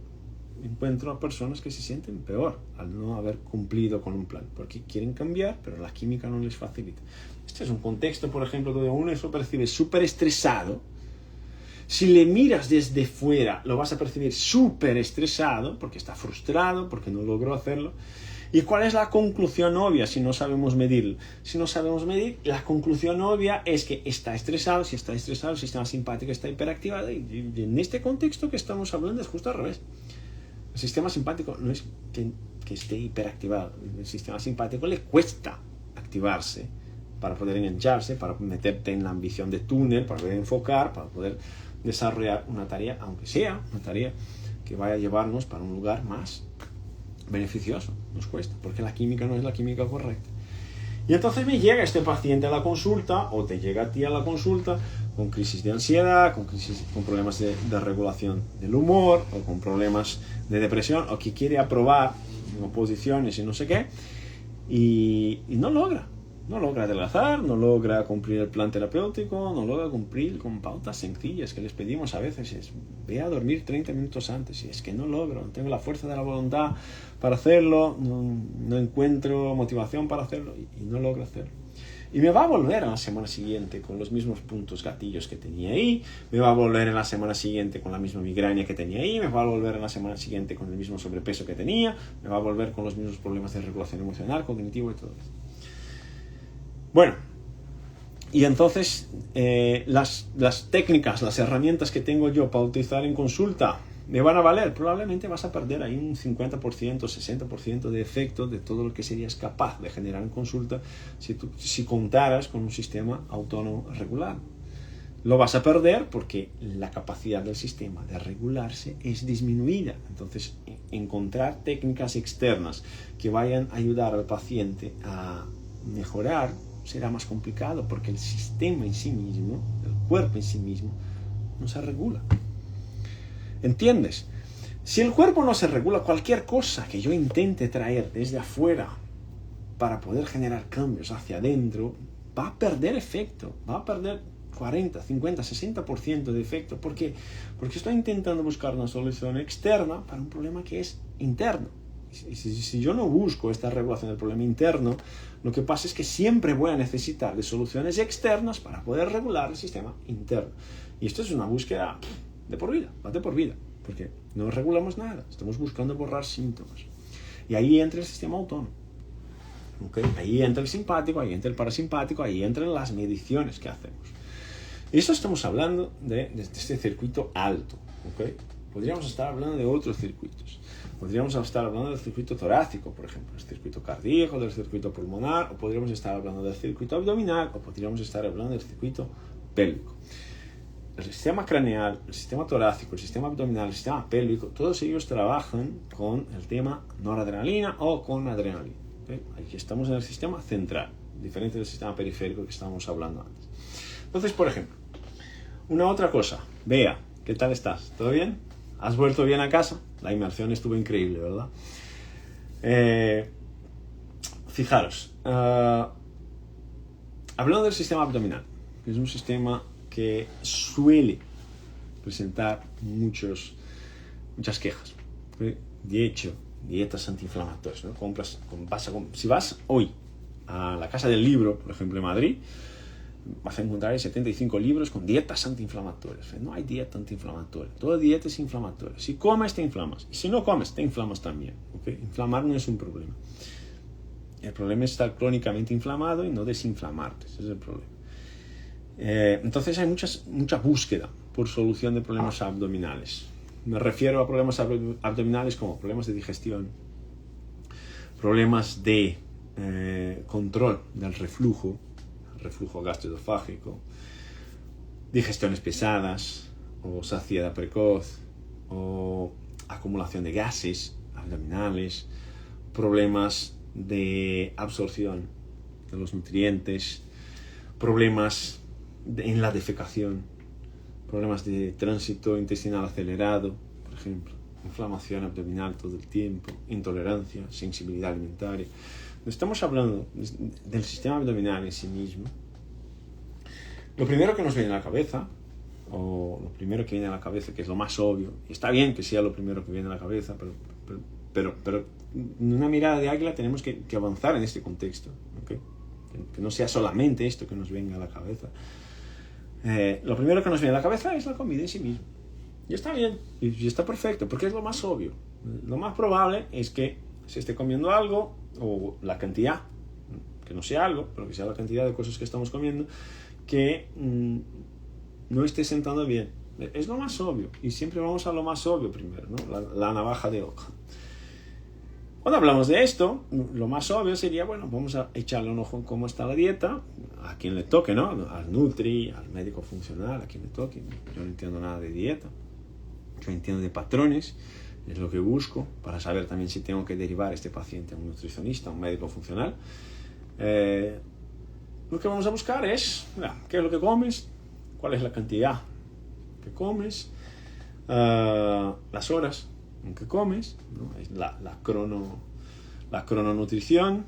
S1: encuentro a personas que se sienten peor al no haber cumplido con un plan, porque quieren cambiar, pero la química no les facilita. Este es un contexto, por ejemplo, donde uno se percibe súper estresado. Si le miras desde fuera, lo vas a percibir súper estresado, porque está frustrado, porque no logró hacerlo. ¿Y cuál es la conclusión obvia si no sabemos medirlo? Si no sabemos medir, la conclusión obvia es que está estresado. Si está estresado, el sistema simpático está hiperactivado. Y en este contexto que estamos hablando es justo al revés. El sistema simpático no es que esté hiperactivado. El sistema simpático le cuesta activarse para poder engancharse, para meterte en la ambición de túnel, para poder enfocar, para poder desarrollar una tarea, aunque sea una tarea que vaya a llevarnos para un lugar más beneficioso. Nos cuesta, porque la química no es la química correcta. Y entonces me llega este paciente a la consulta, o te llega a ti a la consulta, con crisis de ansiedad, con problemas de regulación del humor, o con problemas de depresión, o que quiere aprobar oposiciones y no sé qué, y no logra adelgazar, no logra cumplir el plan terapéutico, no logra cumplir con pautas sencillas que les pedimos a veces. Es, ve a dormir 30 minutos antes, y es que no logro, no tengo la fuerza de la voluntad para hacerlo, no encuentro motivación para hacerlo, y no logro hacerlo. Y me va a volver a la semana siguiente con los mismos puntos gatillos que tenía ahí, me va a volver en la semana siguiente con la misma migraña que tenía ahí, me va a volver en la semana siguiente con el mismo sobrepeso que tenía, me va a volver con los mismos problemas de regulación emocional, cognitivo y todo eso. Bueno, y entonces las técnicas, las herramientas que tengo yo para utilizar en consulta, ¿me van a valer? Probablemente vas a perder ahí un 50%, 60% de efecto de todo lo que serías capaz de generar en consulta si contaras con un sistema autónomo regular. Lo vas a perder porque la capacidad del sistema de regularse es disminuida. Entonces, encontrar técnicas externas que vayan a ayudar al paciente a mejorar será más complicado, porque el sistema en sí mismo, el cuerpo en sí mismo, no se regula. ¿Entiendes? Si el cuerpo no se regula, cualquier cosa que yo intente traer desde afuera para poder generar cambios hacia adentro, va a perder efecto, va a perder 40, 50, 60% de efecto. ¿Por qué? Porque estoy intentando buscar una solución externa para un problema que es interno. Y si yo no busco esta regulación del problema interno, lo que pasa es que siempre voy a necesitar de soluciones externas para poder regular el sistema interno. Y esto es una búsqueda de por vida, va de por vida, porque no regulamos nada, estamos buscando borrar síntomas. Y ahí entra el sistema autónomo. ¿Okay? Ahí entra el simpático, ahí entra el parasimpático, ahí entran las mediciones que hacemos. Y esto estamos hablando de este circuito alto. ¿Okay? Podríamos estar hablando de otros circuitos. Podríamos estar hablando del circuito torácico, por ejemplo, del circuito cardíaco, del circuito pulmonar, o podríamos estar hablando del circuito abdominal, o podríamos estar hablando del circuito pélvico. El sistema craneal, el sistema torácico, el sistema abdominal, el sistema pélvico, todos ellos trabajan con el tema noradrenalina o con adrenalina. ¿Okay? Aquí estamos en el sistema central, diferente del sistema periférico que estábamos hablando antes. Entonces, por ejemplo, una otra cosa. Bea, ¿qué tal estás? ¿Todo bien? ¿Has vuelto bien a casa? La inmersión estuvo increíble, ¿verdad? fijaros, hablando del sistema abdominal, que es un sistema que suele presentar muchas quejas. De hecho, dietas antiinflamatorias, ¿no? Si vas hoy a la Casa del Libro, por ejemplo, en Madrid, vas a encontrar 75 libros con dietas antiinflamatorias. No hay dieta antiinflamatoria. Toda dieta es inflamatoria. Si comes, te inflamas. Y si no comes, te inflamas también. ¿Okay? Inflamar no es un problema. El problema es estar crónicamente inflamado y no desinflamarte. Ese es el problema. Entonces hay mucha búsqueda por solución de problemas abdominales. Me refiero a problemas abdominales como problemas de digestión, problemas de control del reflujo gastroesofágico, digestiones pesadas, o saciedad precoz, o acumulación de gases abdominales, problemas de absorción de los nutrientes, problemas en la defecación, problemas de tránsito intestinal acelerado, por ejemplo, inflamación abdominal todo el tiempo, intolerancia, sensibilidad alimentaria. Estamos hablando del sistema abdominal en sí mismo. Lo primero que nos viene a la cabeza, o lo primero que viene a la cabeza, que es lo más obvio, y está bien que sea lo primero que viene a la cabeza, pero en una mirada de águila tenemos que avanzar en este contexto, ¿okay? Que no sea solamente esto que nos venga a la cabeza. Lo primero que nos viene a la cabeza es la comida en sí misma. Y está bien, y está perfecto, porque es lo más obvio. Lo más probable es que se esté comiendo algo, o la cantidad, que no sea algo, pero que sea la cantidad de cosas que estamos comiendo, que no esté sentando bien. Es lo más obvio, y siempre vamos a lo más obvio primero, ¿no? La navaja de ojo. Cuando hablamos de esto, lo más obvio sería, bueno, vamos a echarle un ojo en cómo está la dieta, a quien le toque, ¿no? Al nutri, al médico funcional, a quien le toque. Yo no entiendo nada de dieta, yo entiendo de patrones, es lo que busco para saber también si tengo que derivar a este paciente a un nutricionista, a un médico funcional. Lo que vamos a buscar es, ¿qué es lo que comes? ¿Cuál es la cantidad que comes? Las horas en que comes, ¿no? Es la crononutrición.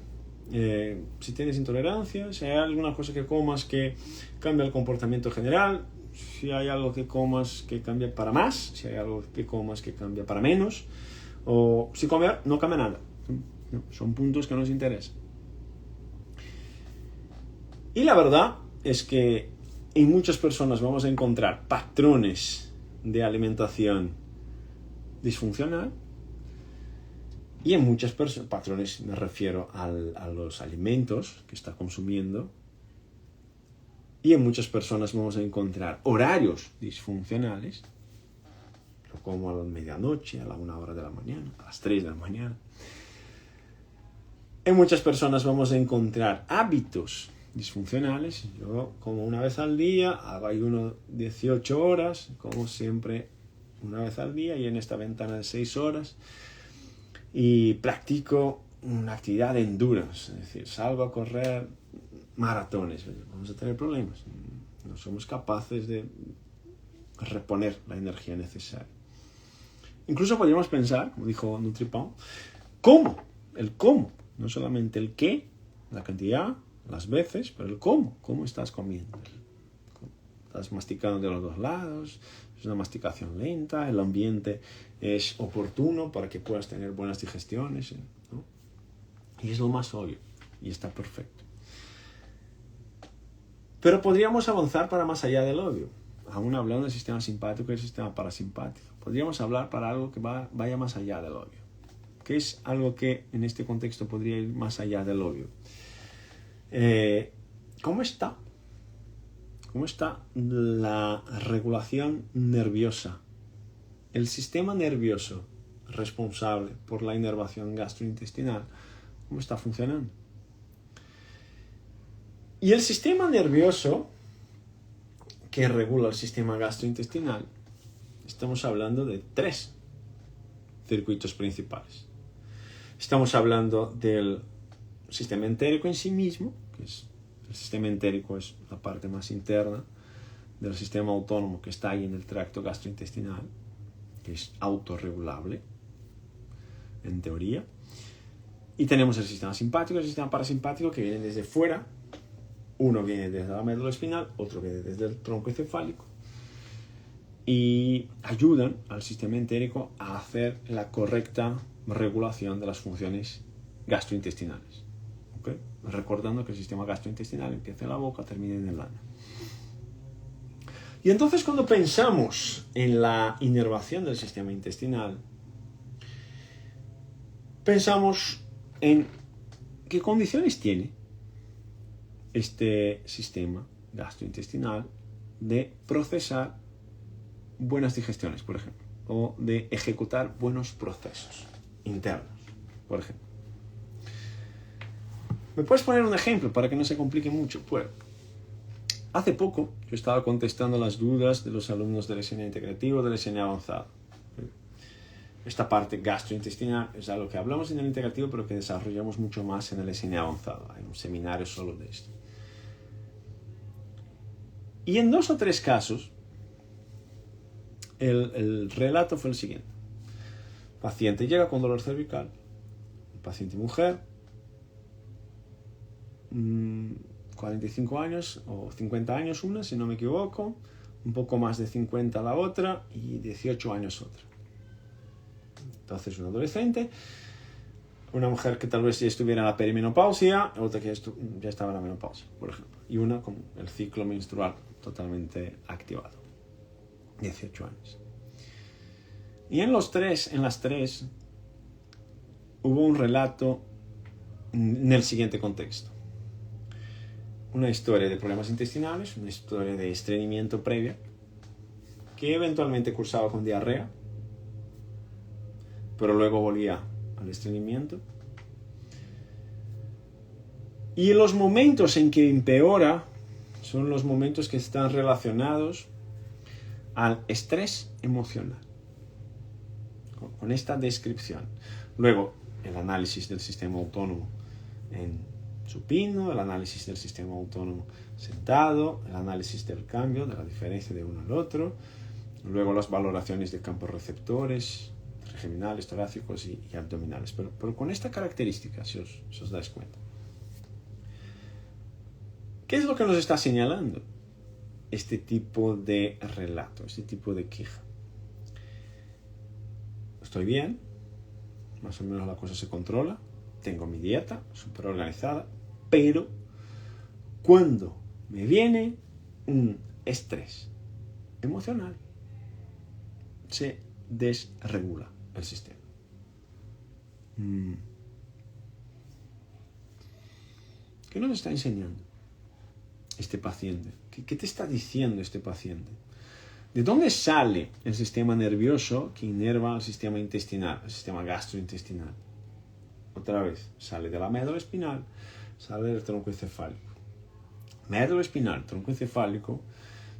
S1: Si tienes intolerancia, si hay alguna cosa que comas que cambia el comportamiento general, si hay algo que comas que cambia para más, si hay algo que comas que cambia para menos, o si comer no cambia nada. ¿No? Son puntos que nos interesan. Y la verdad es que en muchas personas vamos a encontrar patrones de alimentación disfuncional, y en muchas personas, patrones me refiero a los alimentos que está consumiendo, y en muchas personas vamos a encontrar horarios disfuncionales. Yo como a la medianoche, a la 1 hora de la mañana, a las 3 de la mañana. En muchas personas vamos a encontrar hábitos disfuncionales. Yo como una vez al día, hago ayuno 18 horas, como siempre una vez al día y en esta ventana de 6 horas, y practico una actividad de endurance, es decir, salgo a correr maratones. Vamos a tener problemas, no somos capaces de reponer la energía necesaria. Incluso podríamos pensar, como dijo NutriPaul, el cómo, no solamente el qué, la cantidad, las veces, pero el cómo estás comiendo. Estás masticando de los dos lados, es una masticación lenta, el ambiente es oportuno para que puedas tener buenas digestiones, ¿no? Y es lo más obvio, y está perfecto. Pero podríamos avanzar para más allá del obvio, aún hablando del sistema simpático y el sistema parasimpático. Podríamos hablar para algo que vaya más allá del obvio. ¿Qué es algo que en este contexto podría ir más allá del obvio? ¿Cómo está la regulación nerviosa? El sistema nervioso responsable por la inervación gastrointestinal, ¿cómo está funcionando? Y el sistema nervioso que regula el sistema gastrointestinal, estamos hablando de 3 circuitos principales. Estamos hablando del sistema entérico en sí mismo, que es el sistema entérico, es la parte más interna del sistema autónomo que está ahí en el tracto Y tenemos el sistema simpático y el sistema parasimpático que vienen desde fuera. Uno viene desde la médula espinal, otro viene desde el tronco encefálico. Y ayudan al sistema entérico a hacer la correcta regulación de las funciones gastrointestinales. ¿Okay? Recordando que el sistema gastrointestinal empieza en la boca, termina en el ano. Y entonces cuando pensamos en la inervación del sistema intestinal, pensamos en qué condiciones tiene este sistema gastrointestinal de procesar buenas digestiones, por ejemplo, o de ejecutar buenos procesos internos, por ejemplo. ¿Me puedes poner un ejemplo para que no se complique mucho? Pues, hace poco yo estaba contestando las dudas de los alumnos del SNA integrativo, del SNA avanzado. Esta parte gastrointestinal es algo que hablamos en el integrativo, pero que desarrollamos mucho más en el SNA avanzado. Hay un seminario solo de esto. Y en 2 o 3 casos, el relato fue el siguiente. El paciente llega con dolor cervical, paciente mujer, 45 años o 50 años una, si no me equivoco, un poco más de 50 la otra y 18 años otra. Entonces, un adolescente, una mujer que tal vez ya estuviera en la perimenopausia, otra que ya estaba en la menopausia, por ejemplo, y una con el ciclo menstrual totalmente activado, 18 años. Y en las tres, hubo un relato en el siguiente contexto. Una historia de problemas intestinales, una historia de estreñimiento previa, que eventualmente cursaba con diarrea, pero luego volvía al estreñimiento. Y los momentos en que empeora son los momentos que están relacionados al estrés emocional. Con esta descripción. Luego, el análisis del sistema autónomo en supino, el análisis del sistema autónomo sentado, el análisis del cambio, de la diferencia de uno al otro, luego las valoraciones de campos receptores, trigeminales, torácicos y abdominales. Pero con esta característica, si os dais cuenta. ¿Qué es lo que nos está señalando este tipo de relato, este tipo de queja? Estoy bien, más o menos la cosa se controla, tengo mi dieta súper organizada, pero cuando me viene un estrés emocional, se desregula el sistema. ¿Qué nos está enseñando este paciente? ¿Qué te está diciendo este paciente? ¿De dónde sale el sistema nervioso que inerva el sistema intestinal, el sistema gastrointestinal? Otra vez, sale de la médula espinal, sale del tronco encefálico. Médula espinal, tronco encefálico,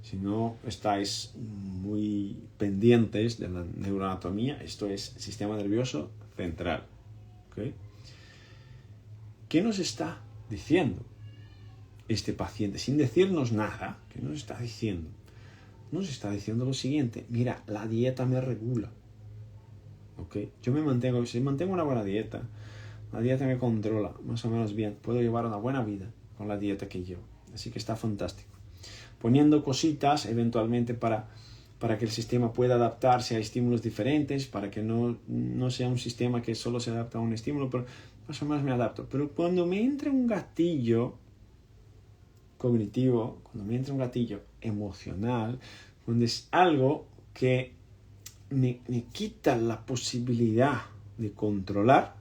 S1: si no estáis muy pendientes de la neuroanatomía, esto es sistema nervioso central. ¿Okay? ¿Qué nos está diciendo este paciente? Sin decirnos nada, ¿qué nos está diciendo? Nos está diciendo lo siguiente: mira, la dieta me regula. ¿Okay? Si mantengo una buena dieta, la dieta me controla más o menos bien, puedo llevar una buena vida con la dieta que llevo. Así que está fantástico. Poniendo cositas eventualmente para que el sistema pueda adaptarse a estímulos diferentes, para que no sea un sistema que solo se adapta a un estímulo, pero más o menos me adapto. Pero cuando me entra un gatillo cognitivo, cuando me entra un gatillo emocional, cuando es algo que me quita la posibilidad de controlar,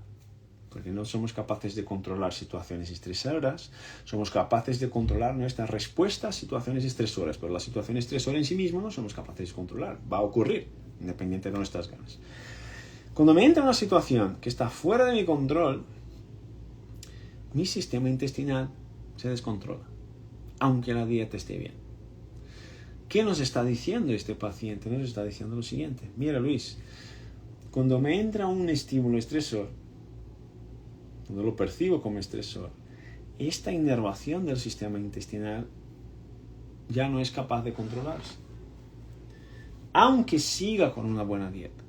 S1: porque no somos capaces de controlar situaciones estresoras, somos capaces de controlar nuestra respuesta a situaciones estresoras, pero la situación estresora en sí misma no somos capaces de controlar, va a ocurrir, independiente de nuestras ganas. Cuando me entra una situación que está fuera de mi control, mi sistema intestinal se descontrola, aunque la dieta esté bien. ¿Qué nos está diciendo este paciente? Nos está diciendo lo siguiente: mira, Luis, cuando me entra un estímulo estresor, cuando lo percibo como estresor, esta inervación del sistema intestinal ya no es capaz de controlarse, aunque siga con una buena dieta.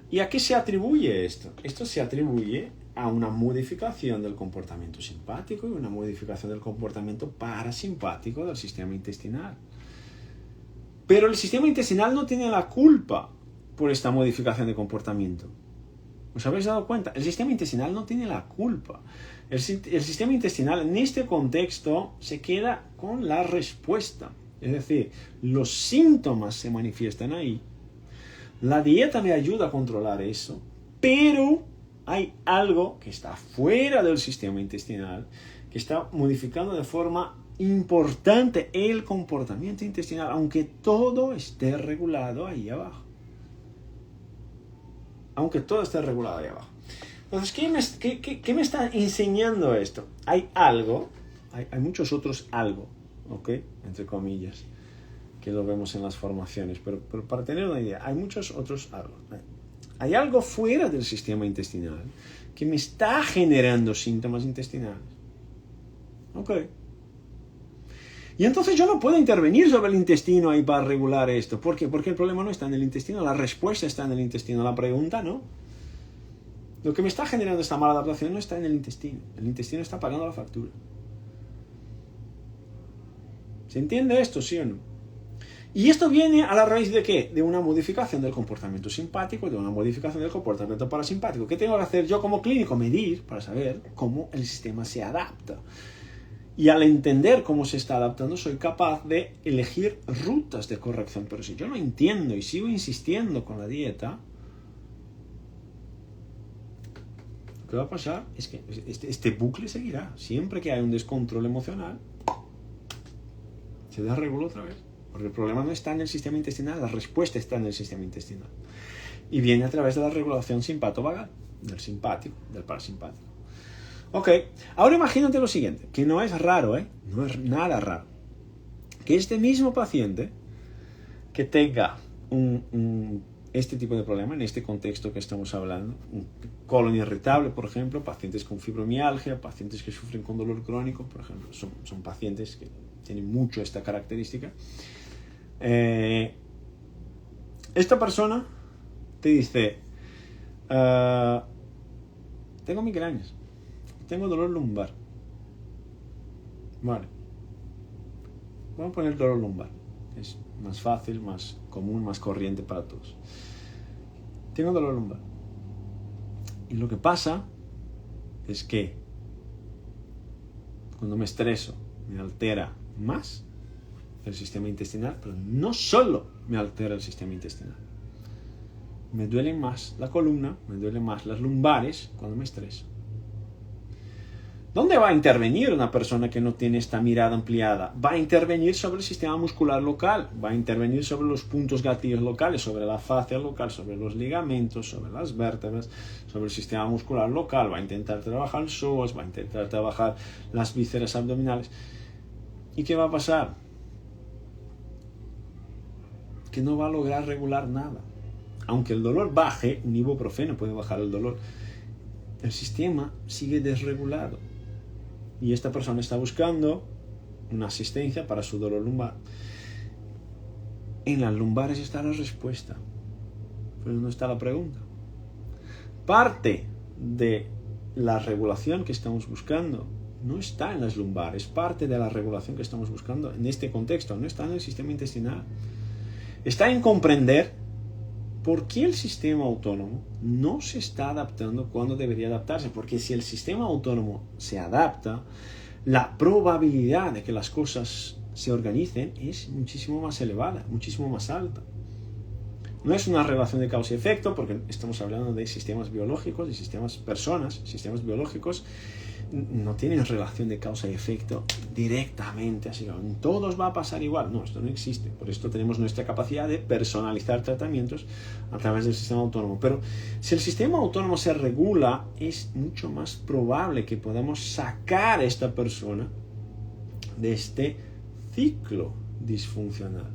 S1: ¿Y a qué se atribuye esto? Esto se atribuye a una modificación del comportamiento simpático y una modificación del comportamiento parasimpático del sistema intestinal. Pero el sistema intestinal no tiene la culpa por esta modificación de comportamiento. ¿Os habéis dado cuenta? El sistema intestinal no tiene la culpa. El sistema intestinal en este contexto se queda con la respuesta. Es decir, los síntomas se manifiestan ahí. La dieta me ayuda a controlar eso, pero hay algo que está fuera del sistema intestinal, que está modificando de forma importante el comportamiento intestinal, aunque todo esté regulado ahí abajo. Aunque todo esté regulado ahí abajo. Entonces, ¿qué me está enseñando esto? Hay algo, hay muchos otros algo, ¿ok? Entre comillas, que lo vemos en las formaciones, pero para tener una idea, hay muchos otros algo. Hay algo fuera del sistema intestinal que me está generando síntomas intestinales. ¿Ok? Y entonces yo no puedo intervenir sobre el intestino ahí para regular esto. ¿Por qué? Porque el problema no está en el intestino, la respuesta está en el intestino, la pregunta no. Lo que me está generando esta mala adaptación no está en el intestino está pagando la factura. ¿Se entiende esto, sí o no? Y esto viene a la raíz de ¿qué? De una modificación del comportamiento simpático, de una modificación del comportamiento parasimpático. ¿Qué tengo que hacer yo como clínico? Medir para saber cómo el sistema se adapta. Y al entender cómo se está adaptando, soy capaz de elegir rutas de corrección. Pero si yo no entiendo y sigo insistiendo con la dieta, lo que va a pasar es que este bucle seguirá. Siempre que hay un descontrol emocional, se desregula otra vez. Porque el problema no está en el sistema intestinal, la respuesta está en el sistema intestinal. Y viene a través de la regulación simpato-vagal, del simpático, del parasimpático. Ok, ahora imagínate lo siguiente, que no es raro, no es nada raro. Que este mismo paciente que tenga este tipo de problema, en este contexto que estamos hablando, un colon irritable, por ejemplo, pacientes con fibromialgia, pacientes que sufren con dolor crónico, por ejemplo, son pacientes que tienen mucho esta característica. Esta persona te dice, tengo migrañas, tengo dolor lumbar. Vale, vamos a poner dolor lumbar, es más fácil, más común, más corriente para todos. Tengo dolor lumbar. Y lo que pasa es que cuando me estreso me altera más el sistema intestinal, pero no solo me altera el sistema intestinal. Me duele más la columna, me duele más las lumbares cuando me estreso. ¿Dónde va a intervenir una persona que no tiene esta mirada ampliada? Va a intervenir sobre el sistema muscular local, va a intervenir sobre los puntos gatillos locales, sobre la fascia local, sobre los ligamentos, sobre las vértebras, sobre el sistema muscular local, va a intentar trabajar el psoas, va a intentar trabajar las vísceras abdominales. ¿Y qué va a pasar? Que no va a lograr regular nada. Aunque el dolor baje, un ibuprofeno puede bajar el dolor, el sistema sigue desregulado. Y esta persona está buscando una asistencia para su dolor lumbar. En las lumbares está la respuesta, pero no está la pregunta. Parte de la regulación que estamos buscando no está en las lumbares, parte de la regulación que estamos buscando en este contexto no está en el sistema intestinal. Está en comprender por qué el sistema autónomo no se está adaptando cuando debería adaptarse. Porque si el sistema autónomo se adapta, la probabilidad de que las cosas se organicen es muchísimo más elevada, muchísimo más alta. No es una relación de causa y efecto, porque estamos hablando de sistemas biológicos, de sistemas personas, sistemas biológicos no tienen relación de causa y efecto directamente, así que en todos va a pasar igual. No, esto no existe. Por esto tenemos nuestra capacidad de personalizar tratamientos a través del sistema autónomo. Pero si el sistema autónomo se regula, es mucho más probable que podamos sacar a esta persona de este ciclo disfuncional.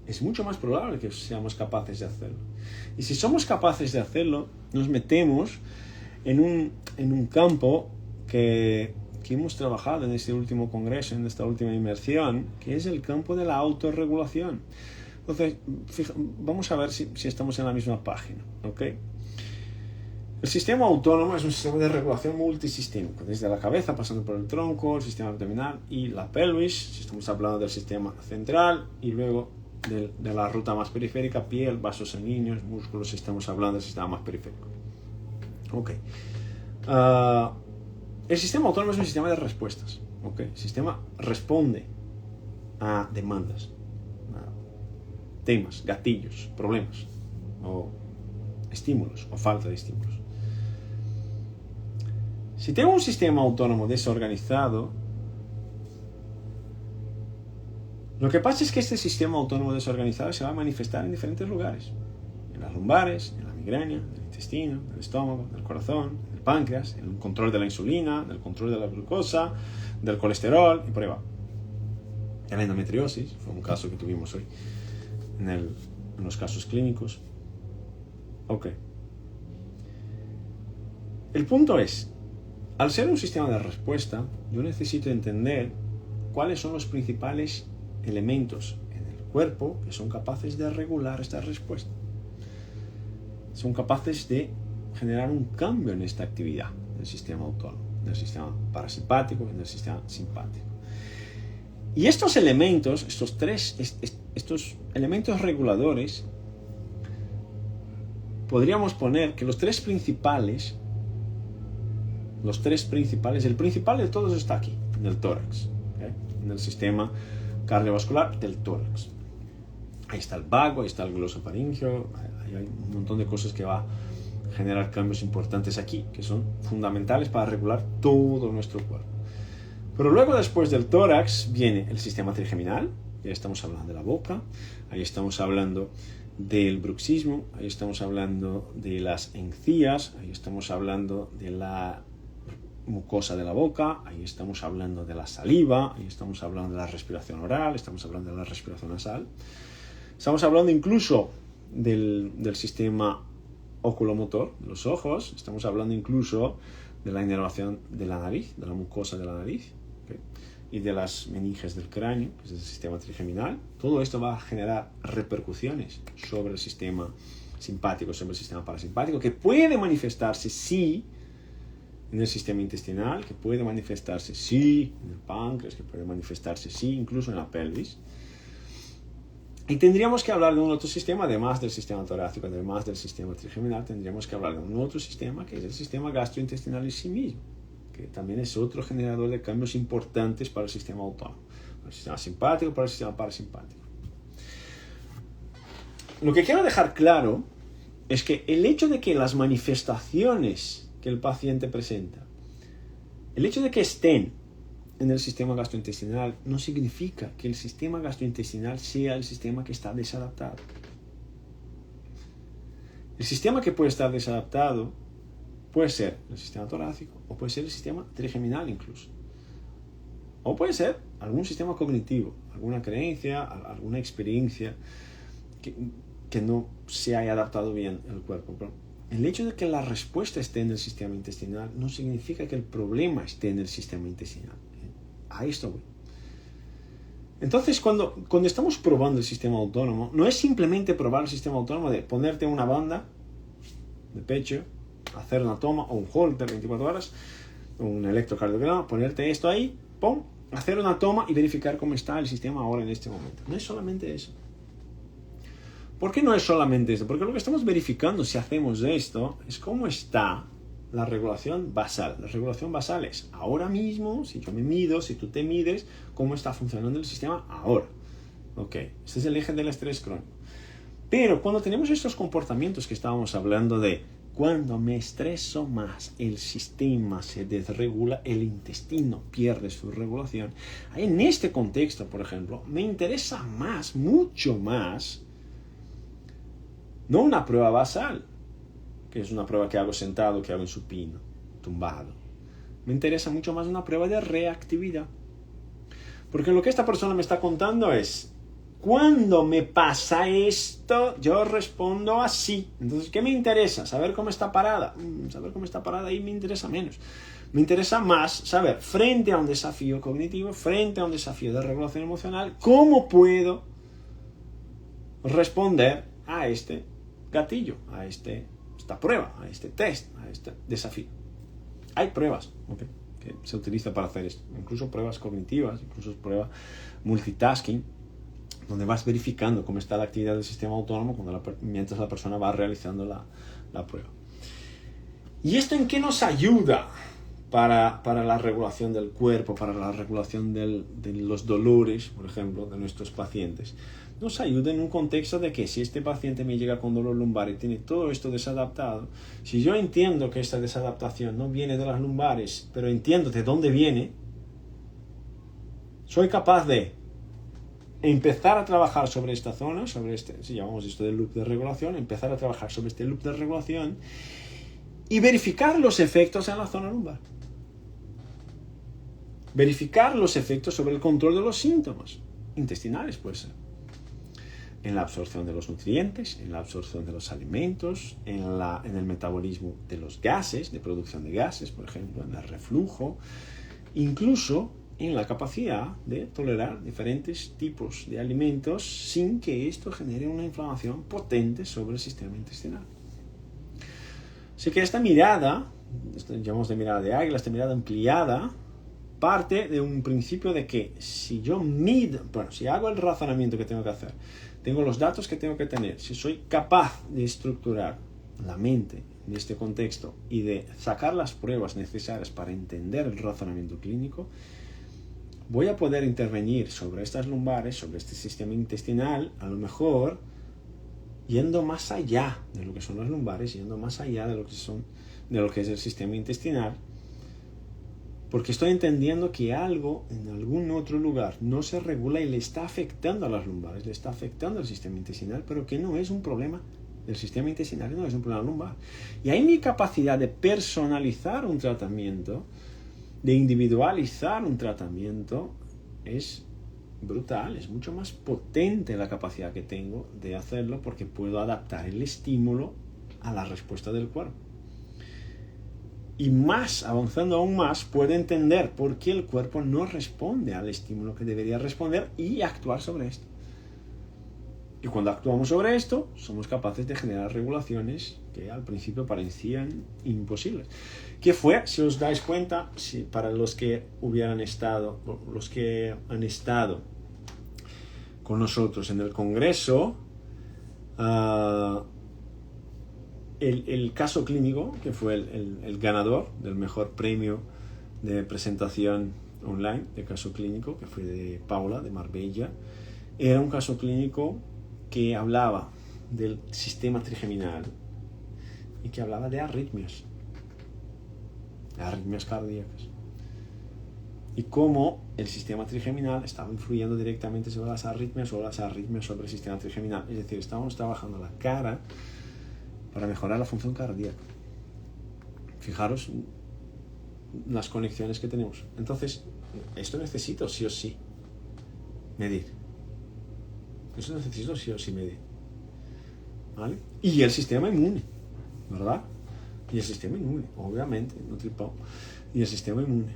S1: Es mucho más probable que seamos capaces de hacerlo. Y si somos capaces de hacerlo, nos metemos en un campo que hemos trabajado en este último congreso, en esta última inmersión, que es el campo de la autorregulación. Entonces, vamos a ver si estamos en la misma página, ¿ok? El sistema autónomo es un sistema de regulación multisistémico, desde la cabeza, pasando por el tronco, el sistema abdominal y la pelvis, si estamos hablando del sistema central, y luego de la ruta más periférica, piel, vasos sanguíneos, músculos, si estamos hablando del sistema más periférico. Ok. El sistema autónomo es un sistema de respuestas. Okay. El sistema responde a demandas, a temas, gatillos, problemas, o estímulos, o falta de estímulos. Si tengo un sistema autónomo desorganizado, lo que pasa es que este sistema autónomo desorganizado se va a manifestar en diferentes lugares. En las lumbares, en la migraña, en el intestino, en el estómago, en el corazón, en el páncreas, en el control de la insulina, en el control de la glucosa, del colesterol y por ahí va. En la endometriosis, fue un caso que tuvimos hoy en los casos clínicos. Ok. El punto es, al ser un sistema de respuesta, yo necesito entender cuáles son los principales elementos en el cuerpo que son capaces de regular esta respuesta. Son capaces de generar un cambio en esta actividad del sistema autónomo, del sistema parasimpático y del sistema simpático. Y estos elementos, estos elementos reguladores, podríamos poner que los tres principales, el principal de todos está aquí, en el tórax, ¿okay? En el sistema cardiovascular del tórax. Ahí está el vago, ahí está el glosofaringeo, ahí hay un montón de cosas que va a generar cambios importantes aquí, que son fundamentales para regular todo nuestro cuerpo. Pero luego, después del tórax, viene el sistema trigeminal, ya estamos hablando de la boca, ahí estamos hablando del bruxismo, ahí estamos hablando de las encías, ahí estamos hablando de la mucosa de la boca, ahí estamos hablando de la saliva, ahí estamos hablando de la respiración oral, estamos hablando de la respiración nasal, estamos hablando incluso del sistema oculomotor, de los ojos, estamos hablando incluso de la inervación de la nariz, de la mucosa de la nariz, ¿okay? Y de las meninges del cráneo, que es el sistema trigeminal. Todo esto va a generar repercusiones sobre el sistema simpático, sobre el sistema parasimpático, que puede manifestarse sí en el sistema intestinal, que puede manifestarse sí en el páncreas, que puede manifestarse sí incluso en la pelvis. Y tendríamos que hablar de un otro sistema, además del sistema torácico, además del sistema trigeminal, tendríamos que hablar de un otro sistema, que es el sistema gastrointestinal en sí mismo, que también es otro generador de cambios importantes para el sistema autónomo, para el sistema simpático, para el sistema parasimpático. Lo que quiero dejar claro es que el hecho de que las manifestaciones que el paciente presenta, el hecho de que estén en el sistema gastrointestinal no significa que el sistema gastrointestinal sea el sistema que está desadaptado. El sistema que puede estar desadaptado puede ser el sistema torácico o puede ser el sistema trigeminal incluso. O puede ser algún sistema cognitivo, alguna creencia, alguna experiencia que no se haya adaptado bien el cuerpo. Pero el hecho de que la respuesta esté en el sistema intestinal no significa que el problema esté en el sistema intestinal. A esto voy. Entonces, cuando estamos probando el sistema autónomo, no es simplemente probar el sistema autónomo de ponerte una banda de pecho, hacer una toma o un Holter 24 horas, un electrocardiograma, ponerte esto ahí, pum, hacer una toma y verificar cómo está el sistema ahora en este momento. No es solamente eso. ¿Por qué no es solamente eso? Porque lo que estamos verificando si hacemos esto es cómo está la regulación basal. La regulación basal es ahora mismo, si yo me mido, si tú te mides, cómo está funcionando el sistema ahora. Ok, este es el eje del estrés crónico. Pero cuando tenemos estos comportamientos que estábamos hablando de cuando me estreso más, el sistema se desregula, el intestino pierde su regulación. En este contexto, por ejemplo, me interesa más, mucho más, no una prueba basal, que es una prueba que hago sentado, que hago en supino, tumbado. Me interesa mucho más una prueba de reactividad. Porque lo que esta persona me está contando es, cuando me pasa esto, yo respondo así. Entonces, ¿qué me interesa? Saber cómo está parada. Saber cómo está parada ahí me interesa menos. Me interesa más saber, frente a un desafío cognitivo, frente a un desafío de regulación emocional, cómo puedo responder a este gatillo, a esta esta prueba, a este test, a este desafío. Hay pruebas, ¿okay?, que se utilizan para hacer esto, incluso pruebas cognitivas, incluso pruebas multitasking, donde vas verificando cómo está la actividad del sistema autónomo mientras la persona va realizando la prueba. ¿Y esto en qué nos ayuda para la regulación del cuerpo, para la regulación de los dolores, por ejemplo, de nuestros pacientes? Nos ayuda en un contexto de que si este paciente me llega con dolor lumbar y tiene todo esto desadaptado, si yo entiendo que esta desadaptación no viene de las lumbares, pero entiendo de dónde viene, soy capaz de empezar a trabajar sobre esta zona, sobre si llamamos esto del loop de regulación, empezar a trabajar sobre este loop de regulación y verificar los efectos en la zona lumbar. Verificar los efectos sobre el control de los síntomas intestinales, puede ser. En la absorción de los nutrientes, en la absorción de los alimentos, en el metabolismo de los gases, de producción de gases, por ejemplo, en el reflujo, incluso en la capacidad de tolerar diferentes tipos de alimentos sin que esto genere una inflamación potente sobre el sistema intestinal. Así que esta mirada, esto llamamos de mirada de águila, esta mirada ampliada, parte de un principio de que si si hago el razonamiento que tengo que hacer, tengo los datos que tengo que tener, si soy capaz de estructurar la mente en este contexto y de sacar las pruebas necesarias para entender el razonamiento clínico, voy a poder intervenir sobre estas lumbares, sobre este sistema intestinal, a lo mejor yendo más allá de lo que son las lumbares, yendo más allá de lo que es el sistema intestinal, porque estoy entendiendo que algo en algún otro lugar no se regula y le está afectando a las lumbares, le está afectando al sistema intestinal, pero que no es un problema del sistema intestinal, no es un problema lumbar. Y ahí mi capacidad de personalizar un tratamiento, de individualizar un tratamiento, es brutal, es mucho más potente la capacidad que tengo de hacerlo porque puedo adaptar el estímulo a la respuesta del cuerpo. Y más, avanzando aún más, puedo entender por qué el cuerpo no responde al estímulo que debería responder y actuar sobre esto. Y cuando actuamos sobre esto, somos capaces de generar regulaciones que al principio parecían imposibles. ¿Qué fue? Si os dais cuenta, para los que han estado con nosotros en el Congreso, el caso clínico, que fue el ganador del mejor premio de presentación online de caso clínico, que fue de Paula, de Marbella, era un caso clínico que hablaba del sistema trigeminal y que hablaba de arritmias cardíacas, y cómo el sistema trigeminal estaba influyendo directamente sobre las arritmias o las arritmias sobre el sistema trigeminal. Es decir, estábamos trabajando la cara para mejorar la función cardíaca. Fijaros las conexiones que tenemos. Entonces, esto necesito sí o sí medir. Eso necesito sí o sí medir. ¿Vale? Y el sistema inmune, ¿verdad? Y el sistema inmune, obviamente, no tripado. Y el sistema inmune.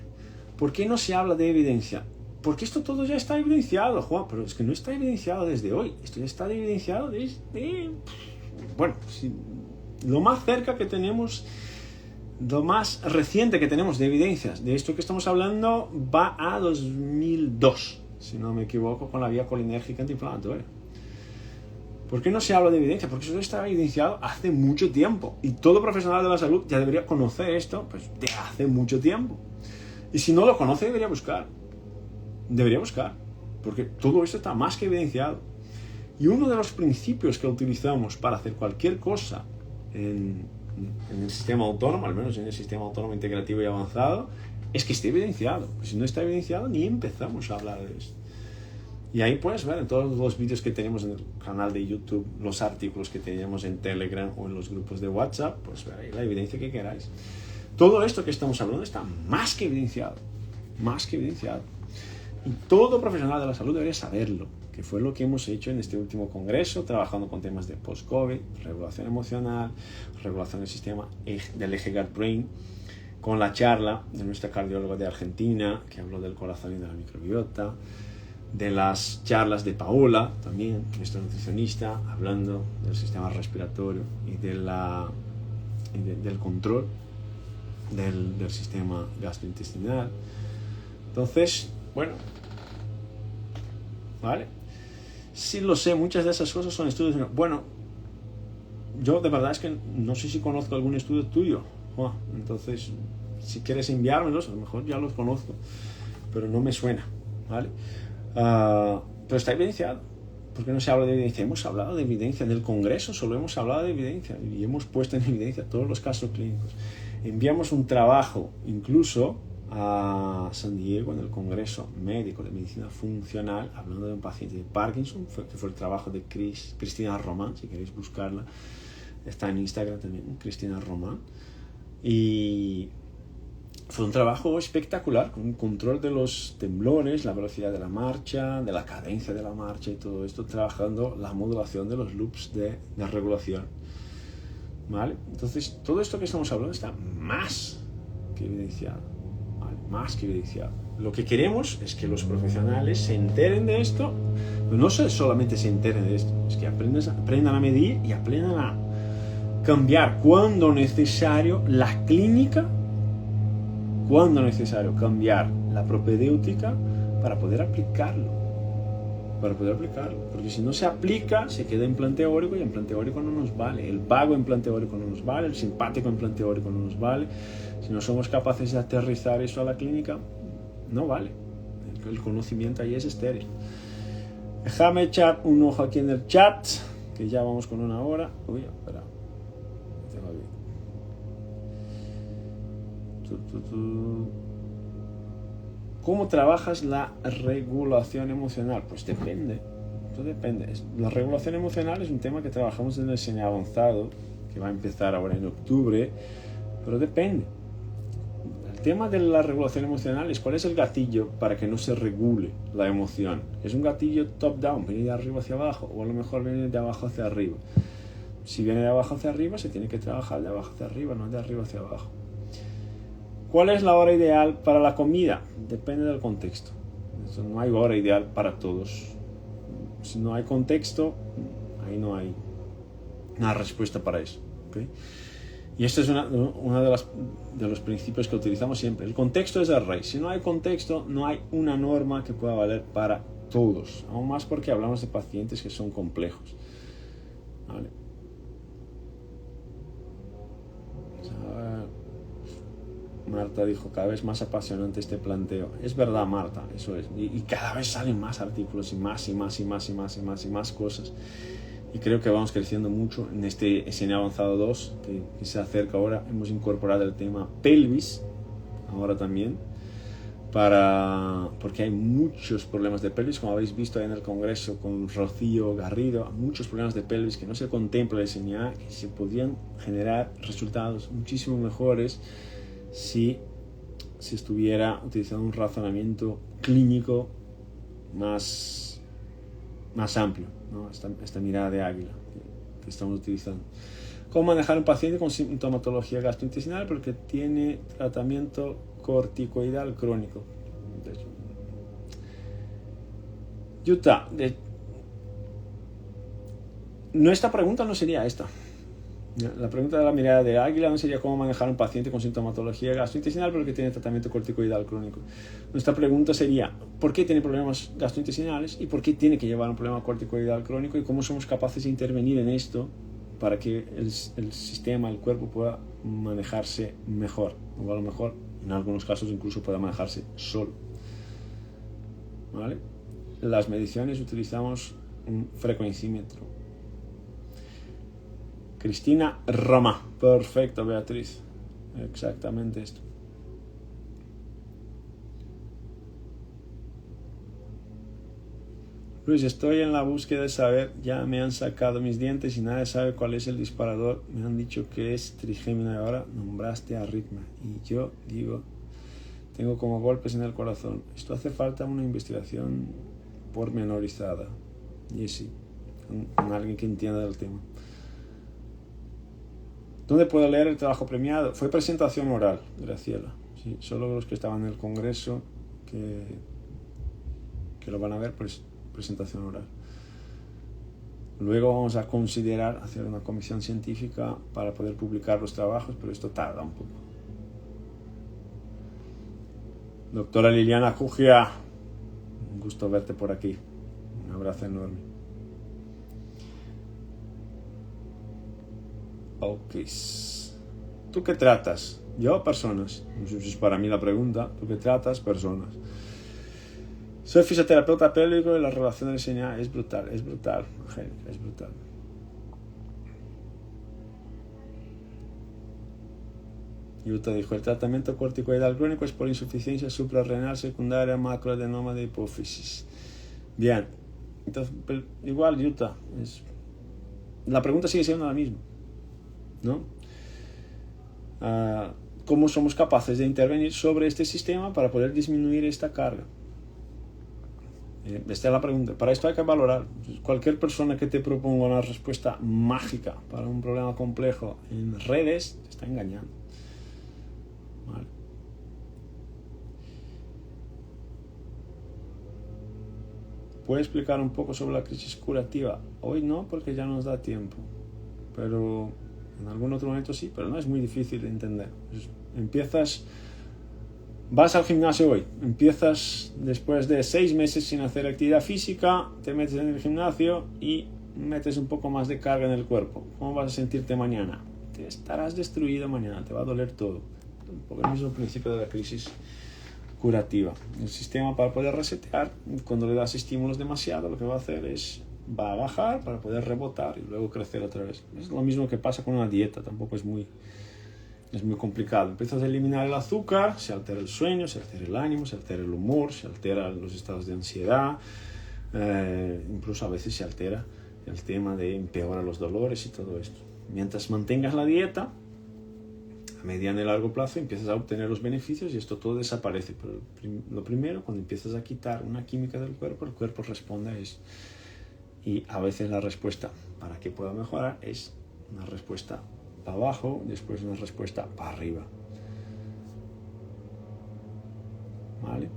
S1: ¿Por qué no se habla de evidencia? Porque esto todo ya está evidenciado, Juan, pero es que no está evidenciado desde hoy. Esto ya está evidenciado desde... Bueno, lo más cerca que tenemos, lo más reciente que tenemos de evidencias de esto que estamos hablando va a 2002, si no me equivoco, con la vía colinérgica antiinflamatoria. ¿Por qué no se habla de evidencia? Porque eso está evidenciado hace mucho tiempo. Y todo profesional de la salud ya debería conocer esto pues, de hace mucho tiempo. Y si no lo conoce, debería buscar. Debería buscar. Porque todo esto está más que evidenciado. Y uno de los principios que utilizamos para hacer cualquier cosa en el sistema autónomo, al menos en el sistema autónomo integrativo y avanzado, es que esté evidenciado. Si no está evidenciado, ni empezamos a hablar de esto. Y ahí puedes ver en todos los vídeos que tenemos en el canal de YouTube, los artículos que tenemos en Telegram o en los grupos de WhatsApp, pues ver ahí la evidencia que queráis. Todo esto que estamos hablando está más que evidenciado. Más que evidenciado. Y todo profesional de la salud debería saberlo, que fue lo que hemos hecho en este último congreso, trabajando con temas de post-COVID, regulación emocional, regulación del sistema del eje gut-brain, con la charla de nuestra cardióloga de Argentina, que habló del corazón y de la microbiota, de las charlas de Paola, también nuestra nutricionista, hablando del sistema respiratorio y de la del control del sistema gastrointestinal. Entonces, bueno, ¿vale? Sí lo sé, muchas de esas cosas son estudios. Bueno, yo de verdad es que no sé si conozco algún estudio tuyo. Entonces, si quieres enviármelos, a lo mejor ya los conozco, pero no me suena, ¿vale? Pero está evidenciado. ¿Por qué no se habla de evidencia? Hemos hablado de evidencia. En el Congreso solo hemos hablado de evidencia y hemos puesto en evidencia todos los casos clínicos. Enviamos un trabajo incluso a San Diego en el Congreso Médico de Medicina Funcional, hablando de un paciente de Parkinson, que fue el trabajo de Cristina Román, si queréis buscarla, está en Instagram también, Cristina Román, y fue un trabajo espectacular, con un control de los temblores, la velocidad de la marcha, de la cadencia de la marcha y todo esto, trabajando la modulación de los loops de regulación, ¿vale? Entonces, todo esto que estamos hablando está más que evidenciado, ¿vale? Más que evidenciado. Lo que queremos es que los profesionales se enteren de esto, pero no solamente se enteren de esto, es que aprendan a medir y aprendan a cambiar cuando necesario la clínica, cuando necesario cambiar la propedéutica para poder aplicarlo. Porque si no se aplica, se queda en plan teórico y en plan teórico no nos vale. El vago en plan teórico no nos vale, el simpático en plan teórico no nos vale. Si no somos capaces de aterrizar eso a la clínica, no vale. El conocimiento ahí es estéril. Déjame echar un ojo aquí en el chat, que ya vamos con 1 hora. Uy, espera. Tengo aquí. ¿Cómo trabajas la regulación emocional? Pues depende. Todo depende. La regulación emocional es un tema que trabajamos en el diseño avanzado, que va a empezar ahora en octubre, pero depende. El tema de la regulación emocional es cuál es el gatillo para que no se regule la emoción. ¿Es un gatillo top-down, viene de arriba hacia abajo, o a lo mejor viene de abajo hacia arriba? Si viene de abajo hacia arriba, se tiene que trabajar de abajo hacia arriba, no de arriba hacia abajo. ¿Cuál es la hora ideal para la comida? Depende del contexto. No hay hora ideal para todos. Si no hay contexto, ahí no hay una respuesta para eso, ¿okay? Y esto es uno de los principios que utilizamos siempre. El contexto es el rey. Si no hay contexto, no hay una norma que pueda valer para todos. Aún más porque hablamos de pacientes que son complejos, ¿vale? Marta dijo, cada vez más apasionante este planteo. Es verdad, Marta, eso es. Y cada vez salen más artículos y más cosas. Y creo que vamos creciendo mucho en este SN Avanzado 2, que se acerca ahora. Hemos incorporado el tema pelvis, ahora también, porque hay muchos problemas de pelvis, como habéis visto ahí en el Congreso con Rocío Garrido, muchos problemas de pelvis que no se contempla en el SNA, que se podrían generar resultados muchísimo mejores si se estuviera utilizando un razonamiento clínico más amplio, ¿no? Esta mirada de águila que estamos utilizando. ¿Cómo manejar un paciente con sintomatología gastrointestinal porque tiene tratamiento corticoidal crónico? Yuta, nuestra pregunta no sería esta. La pregunta de la mirada de águila no sería cómo manejar un paciente con sintomatología gastrointestinal pero que tiene tratamiento corticoidal crónico. Nuestra pregunta sería ¿por qué tiene problemas gastrointestinales y por qué tiene que llevar un problema corticoidal crónico y cómo somos capaces de intervenir en esto para que el sistema, el cuerpo pueda manejarse mejor, o a lo mejor en algunos casos incluso pueda manejarse solo, ¿vale? Las mediciones utilizamos un frecuencímetro. Cristina Roma. Perfecto, Beatriz. Exactamente esto. Luis, estoy en la búsqueda de saber, ya me han sacado mis dientes y nadie sabe cuál es el disparador. Me han dicho que es trigémino y ahora nombraste arritmia. Y yo digo, tengo como golpes en el corazón. Esto hace falta una investigación pormenorizada. Y sí, con alguien que entienda del tema. ¿Dónde puedo leer el trabajo premiado? Fue presentación oral, Graciela. Sí, solo los que estaban en el Congreso que lo van a ver, pues presentación oral. Luego vamos a considerar hacer una comisión científica para poder publicar los trabajos, pero esto tarda un poco. Doctora Liliana Cugia, un gusto verte por aquí. Un abrazo enorme. Ok. ¿Tú qué tratas? Yo, personas. Es para mí la pregunta. ¿Tú qué tratas? Personas. Soy fisioterapeuta pélvico y la relación de enseñar es brutal, Angélica, es brutal. Yuta dijo, el tratamiento corticoidal crónico es por insuficiencia suprarrenal secundaria macroadenoma de hipófisis. Bien, entonces, igual Yuta, la pregunta sigue siendo la misma, ¿no? ¿Cómo somos capaces de intervenir sobre este sistema para poder disminuir esta carga? Esta es la pregunta. Para esto hay que valorar. Cualquier persona que te proponga una respuesta mágica para un problema complejo en redes te está engañando. Vale. ¿Puedo explicar un poco sobre la crisis curativa? Hoy no, porque ya nos da tiempo. Pero en algún otro momento sí, pero no es muy difícil de entender. Vas al gimnasio hoy, empiezas después de 6 meses sin hacer actividad física, te metes en el gimnasio y metes un poco más de carga en el cuerpo. ¿Cómo vas a sentirte mañana? Te estarás destruido mañana, te va a doler todo. Un poco el mismo principio de la crisis curativa. El sistema, para poder resetear, cuando le das estímulos demasiado, lo que va a hacer va a bajar para poder rebotar y luego crecer otra vez. Es lo mismo que pasa con una dieta, tampoco es muy complicado. Empiezas a eliminar el azúcar, se altera el sueño, se altera el ánimo, se altera el humor, se alteran los estados de ansiedad, incluso a veces se altera el tema de empeorar los dolores y todo esto. Mientras mantengas la dieta, a mediano y largo plazo empiezas a obtener los beneficios y esto todo desaparece. Pero lo primero, cuando empiezas a quitar una química del cuerpo, el cuerpo responde a eso. Y a veces la respuesta para que pueda mejorar es una respuesta para abajo, después una respuesta para arriba. ¿Vale?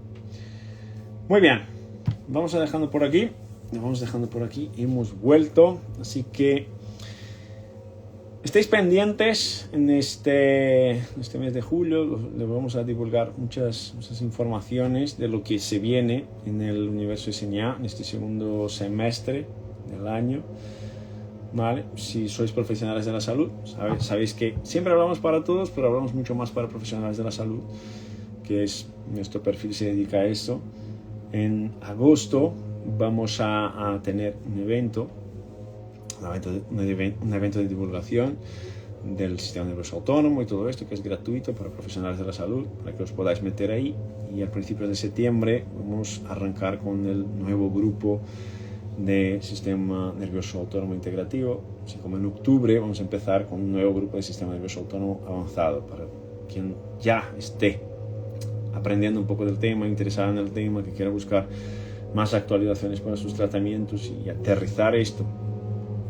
S1: Muy bien, vamos dejando por aquí. Hemos vuelto, así que estéis pendientes en este mes de julio. Les vamos a divulgar muchas informaciones de lo que se viene en el universo SNA en este segundo semestre del año. ¿Vale? Si sois profesionales de la salud, sabéis que siempre hablamos para todos, pero hablamos mucho más para profesionales de la salud, que es nuestro perfil, se dedica a esto. En agosto vamos a tener un evento de divulgación del sistema nervioso autónomo y todo esto, que es gratuito para profesionales de la salud, para que os podáis meter ahí. Y a principios de septiembre vamos a arrancar con el nuevo grupo de sistema nervioso autónomo integrativo, así como en octubre vamos a empezar con un nuevo grupo de sistema nervioso autónomo avanzado, para quien ya esté aprendiendo un poco del tema, interesado en el tema, que quiera buscar más actualizaciones para sus tratamientos y aterrizar esto,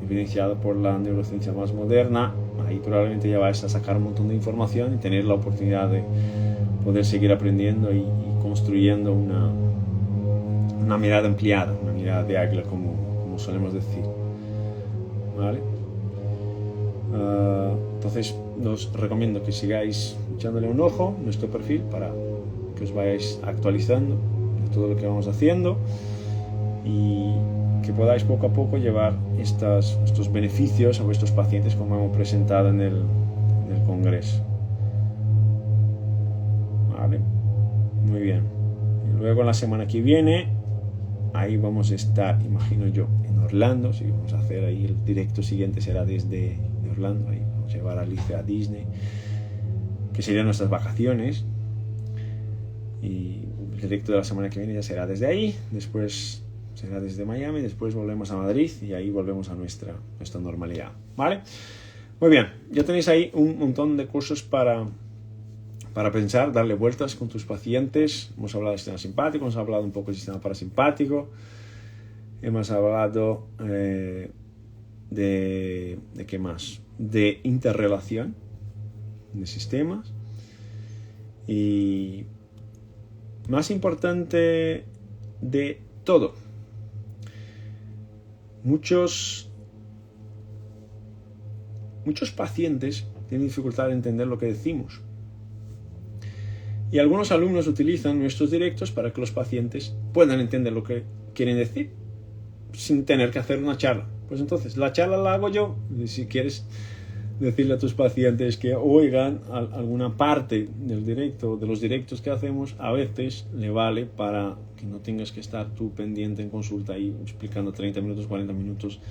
S1: evidenciado por la neurociencia más moderna. Ahí probablemente ya vais a sacar un montón de información y tener la oportunidad de poder seguir aprendiendo y construyendo una mirada ampliada, una mirada de águila, como solemos decir. ¿Vale? Entonces os recomiendo que sigáis echándole un ojo a nuestro perfil para que os vayáis actualizando de todo lo que vamos haciendo y que podáis poco a poco llevar estos beneficios a vuestros pacientes, como hemos presentado en el congreso. ¿Vale? Muy bien. Y luego la semana que viene, ahí vamos a estar, imagino yo, en Orlando. Sí, vamos a hacer ahí el directo siguiente, será desde Orlando. Ahí vamos a llevar a Alicia a Disney, que serían nuestras vacaciones. Y el directo de la semana que viene ya será desde ahí. Después será desde Miami. Después volvemos a Madrid y ahí volvemos a nuestra normalidad. ¿Vale? Muy bien. Ya tenéis ahí un montón de cursos para pensar, darle vueltas con tus pacientes. Hemos hablado del sistema simpático, hemos hablado un poco del sistema parasimpático, hemos hablado de ¿qué más? De interrelación de sistemas. Y más importante de todo, muchos muchos pacientes tienen dificultad en entender lo que decimos. Y algunos alumnos utilizan nuestros directos para que los pacientes puedan entender lo que quieren decir sin tener que hacer una charla. Pues entonces, la charla la hago yo. Y si quieres decirle a tus pacientes que oigan alguna parte del directo, de los directos que hacemos, a veces le vale para que no tengas que estar tú pendiente en consulta ahí explicando 30 minutos, 40 minutos,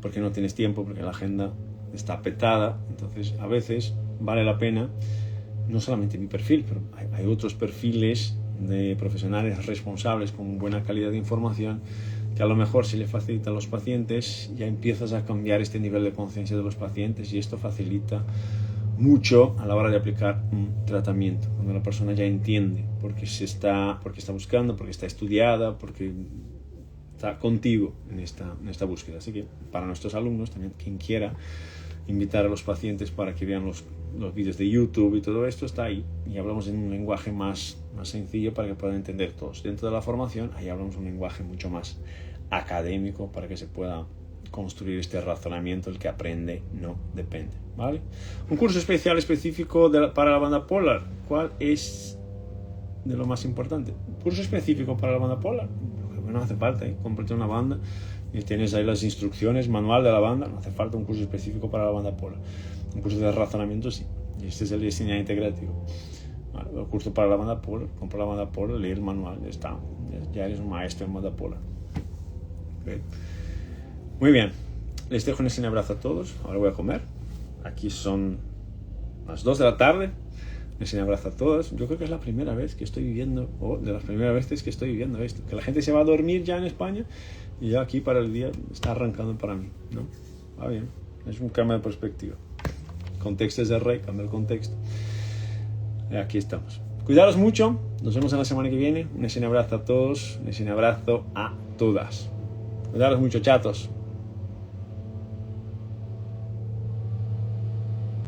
S1: porque no tienes tiempo, porque la agenda está petada. Entonces, a veces vale la pena, no solamente mi perfil, pero hay otros perfiles de profesionales responsables con buena calidad de información que a lo mejor si le facilita a los pacientes ya empiezas a cambiar este nivel de conciencia de los pacientes y esto facilita mucho a la hora de aplicar un tratamiento, cuando la persona ya entiende porque está buscando, porque está estudiada, porque está contigo en esta búsqueda. Así que para nuestros alumnos, también quien quiera invitar a los pacientes para que vean los vídeos de YouTube y todo esto está ahí, y hablamos en un lenguaje más sencillo para que puedan entender todos. Dentro de la formación ahí hablamos un lenguaje mucho más académico para que se pueda construir este razonamiento: el que aprende no depende, ¿vale? Un curso especial específico para la banda polar. ¿Cuál es de lo más importante? Un curso específico para la banda polar. No hace falta, cómprate una banda y tienes ahí las instrucciones, manual de la banda. No hace falta un curso específico para la banda polar. Un curso de razonamiento sí, y este es el diseño integrativo. Vale, el curso para la banda polar, compra la banda polar, lee el manual, ya está, ya eres un maestro en banda polar. Okay. Muy bien, les dejo un abrazo a todos. Ahora voy a comer. Aquí son las 2 de la tarde. Les abrazo a todos. Yo creo que es la primera vez que estoy viviendo, o de las primeras veces que estoy viviendo esto, que la gente se va a dormir ya en España y ya aquí para el día está arrancando para mí, ¿no? Va bien, es un cambio de perspectiva. Contexto es el rey, cambia el contexto. Y aquí estamos. Cuidaros mucho, nos vemos en la semana que viene. Un abrazo a todos, un abrazo a todas. Cuidaros mucho, chatos.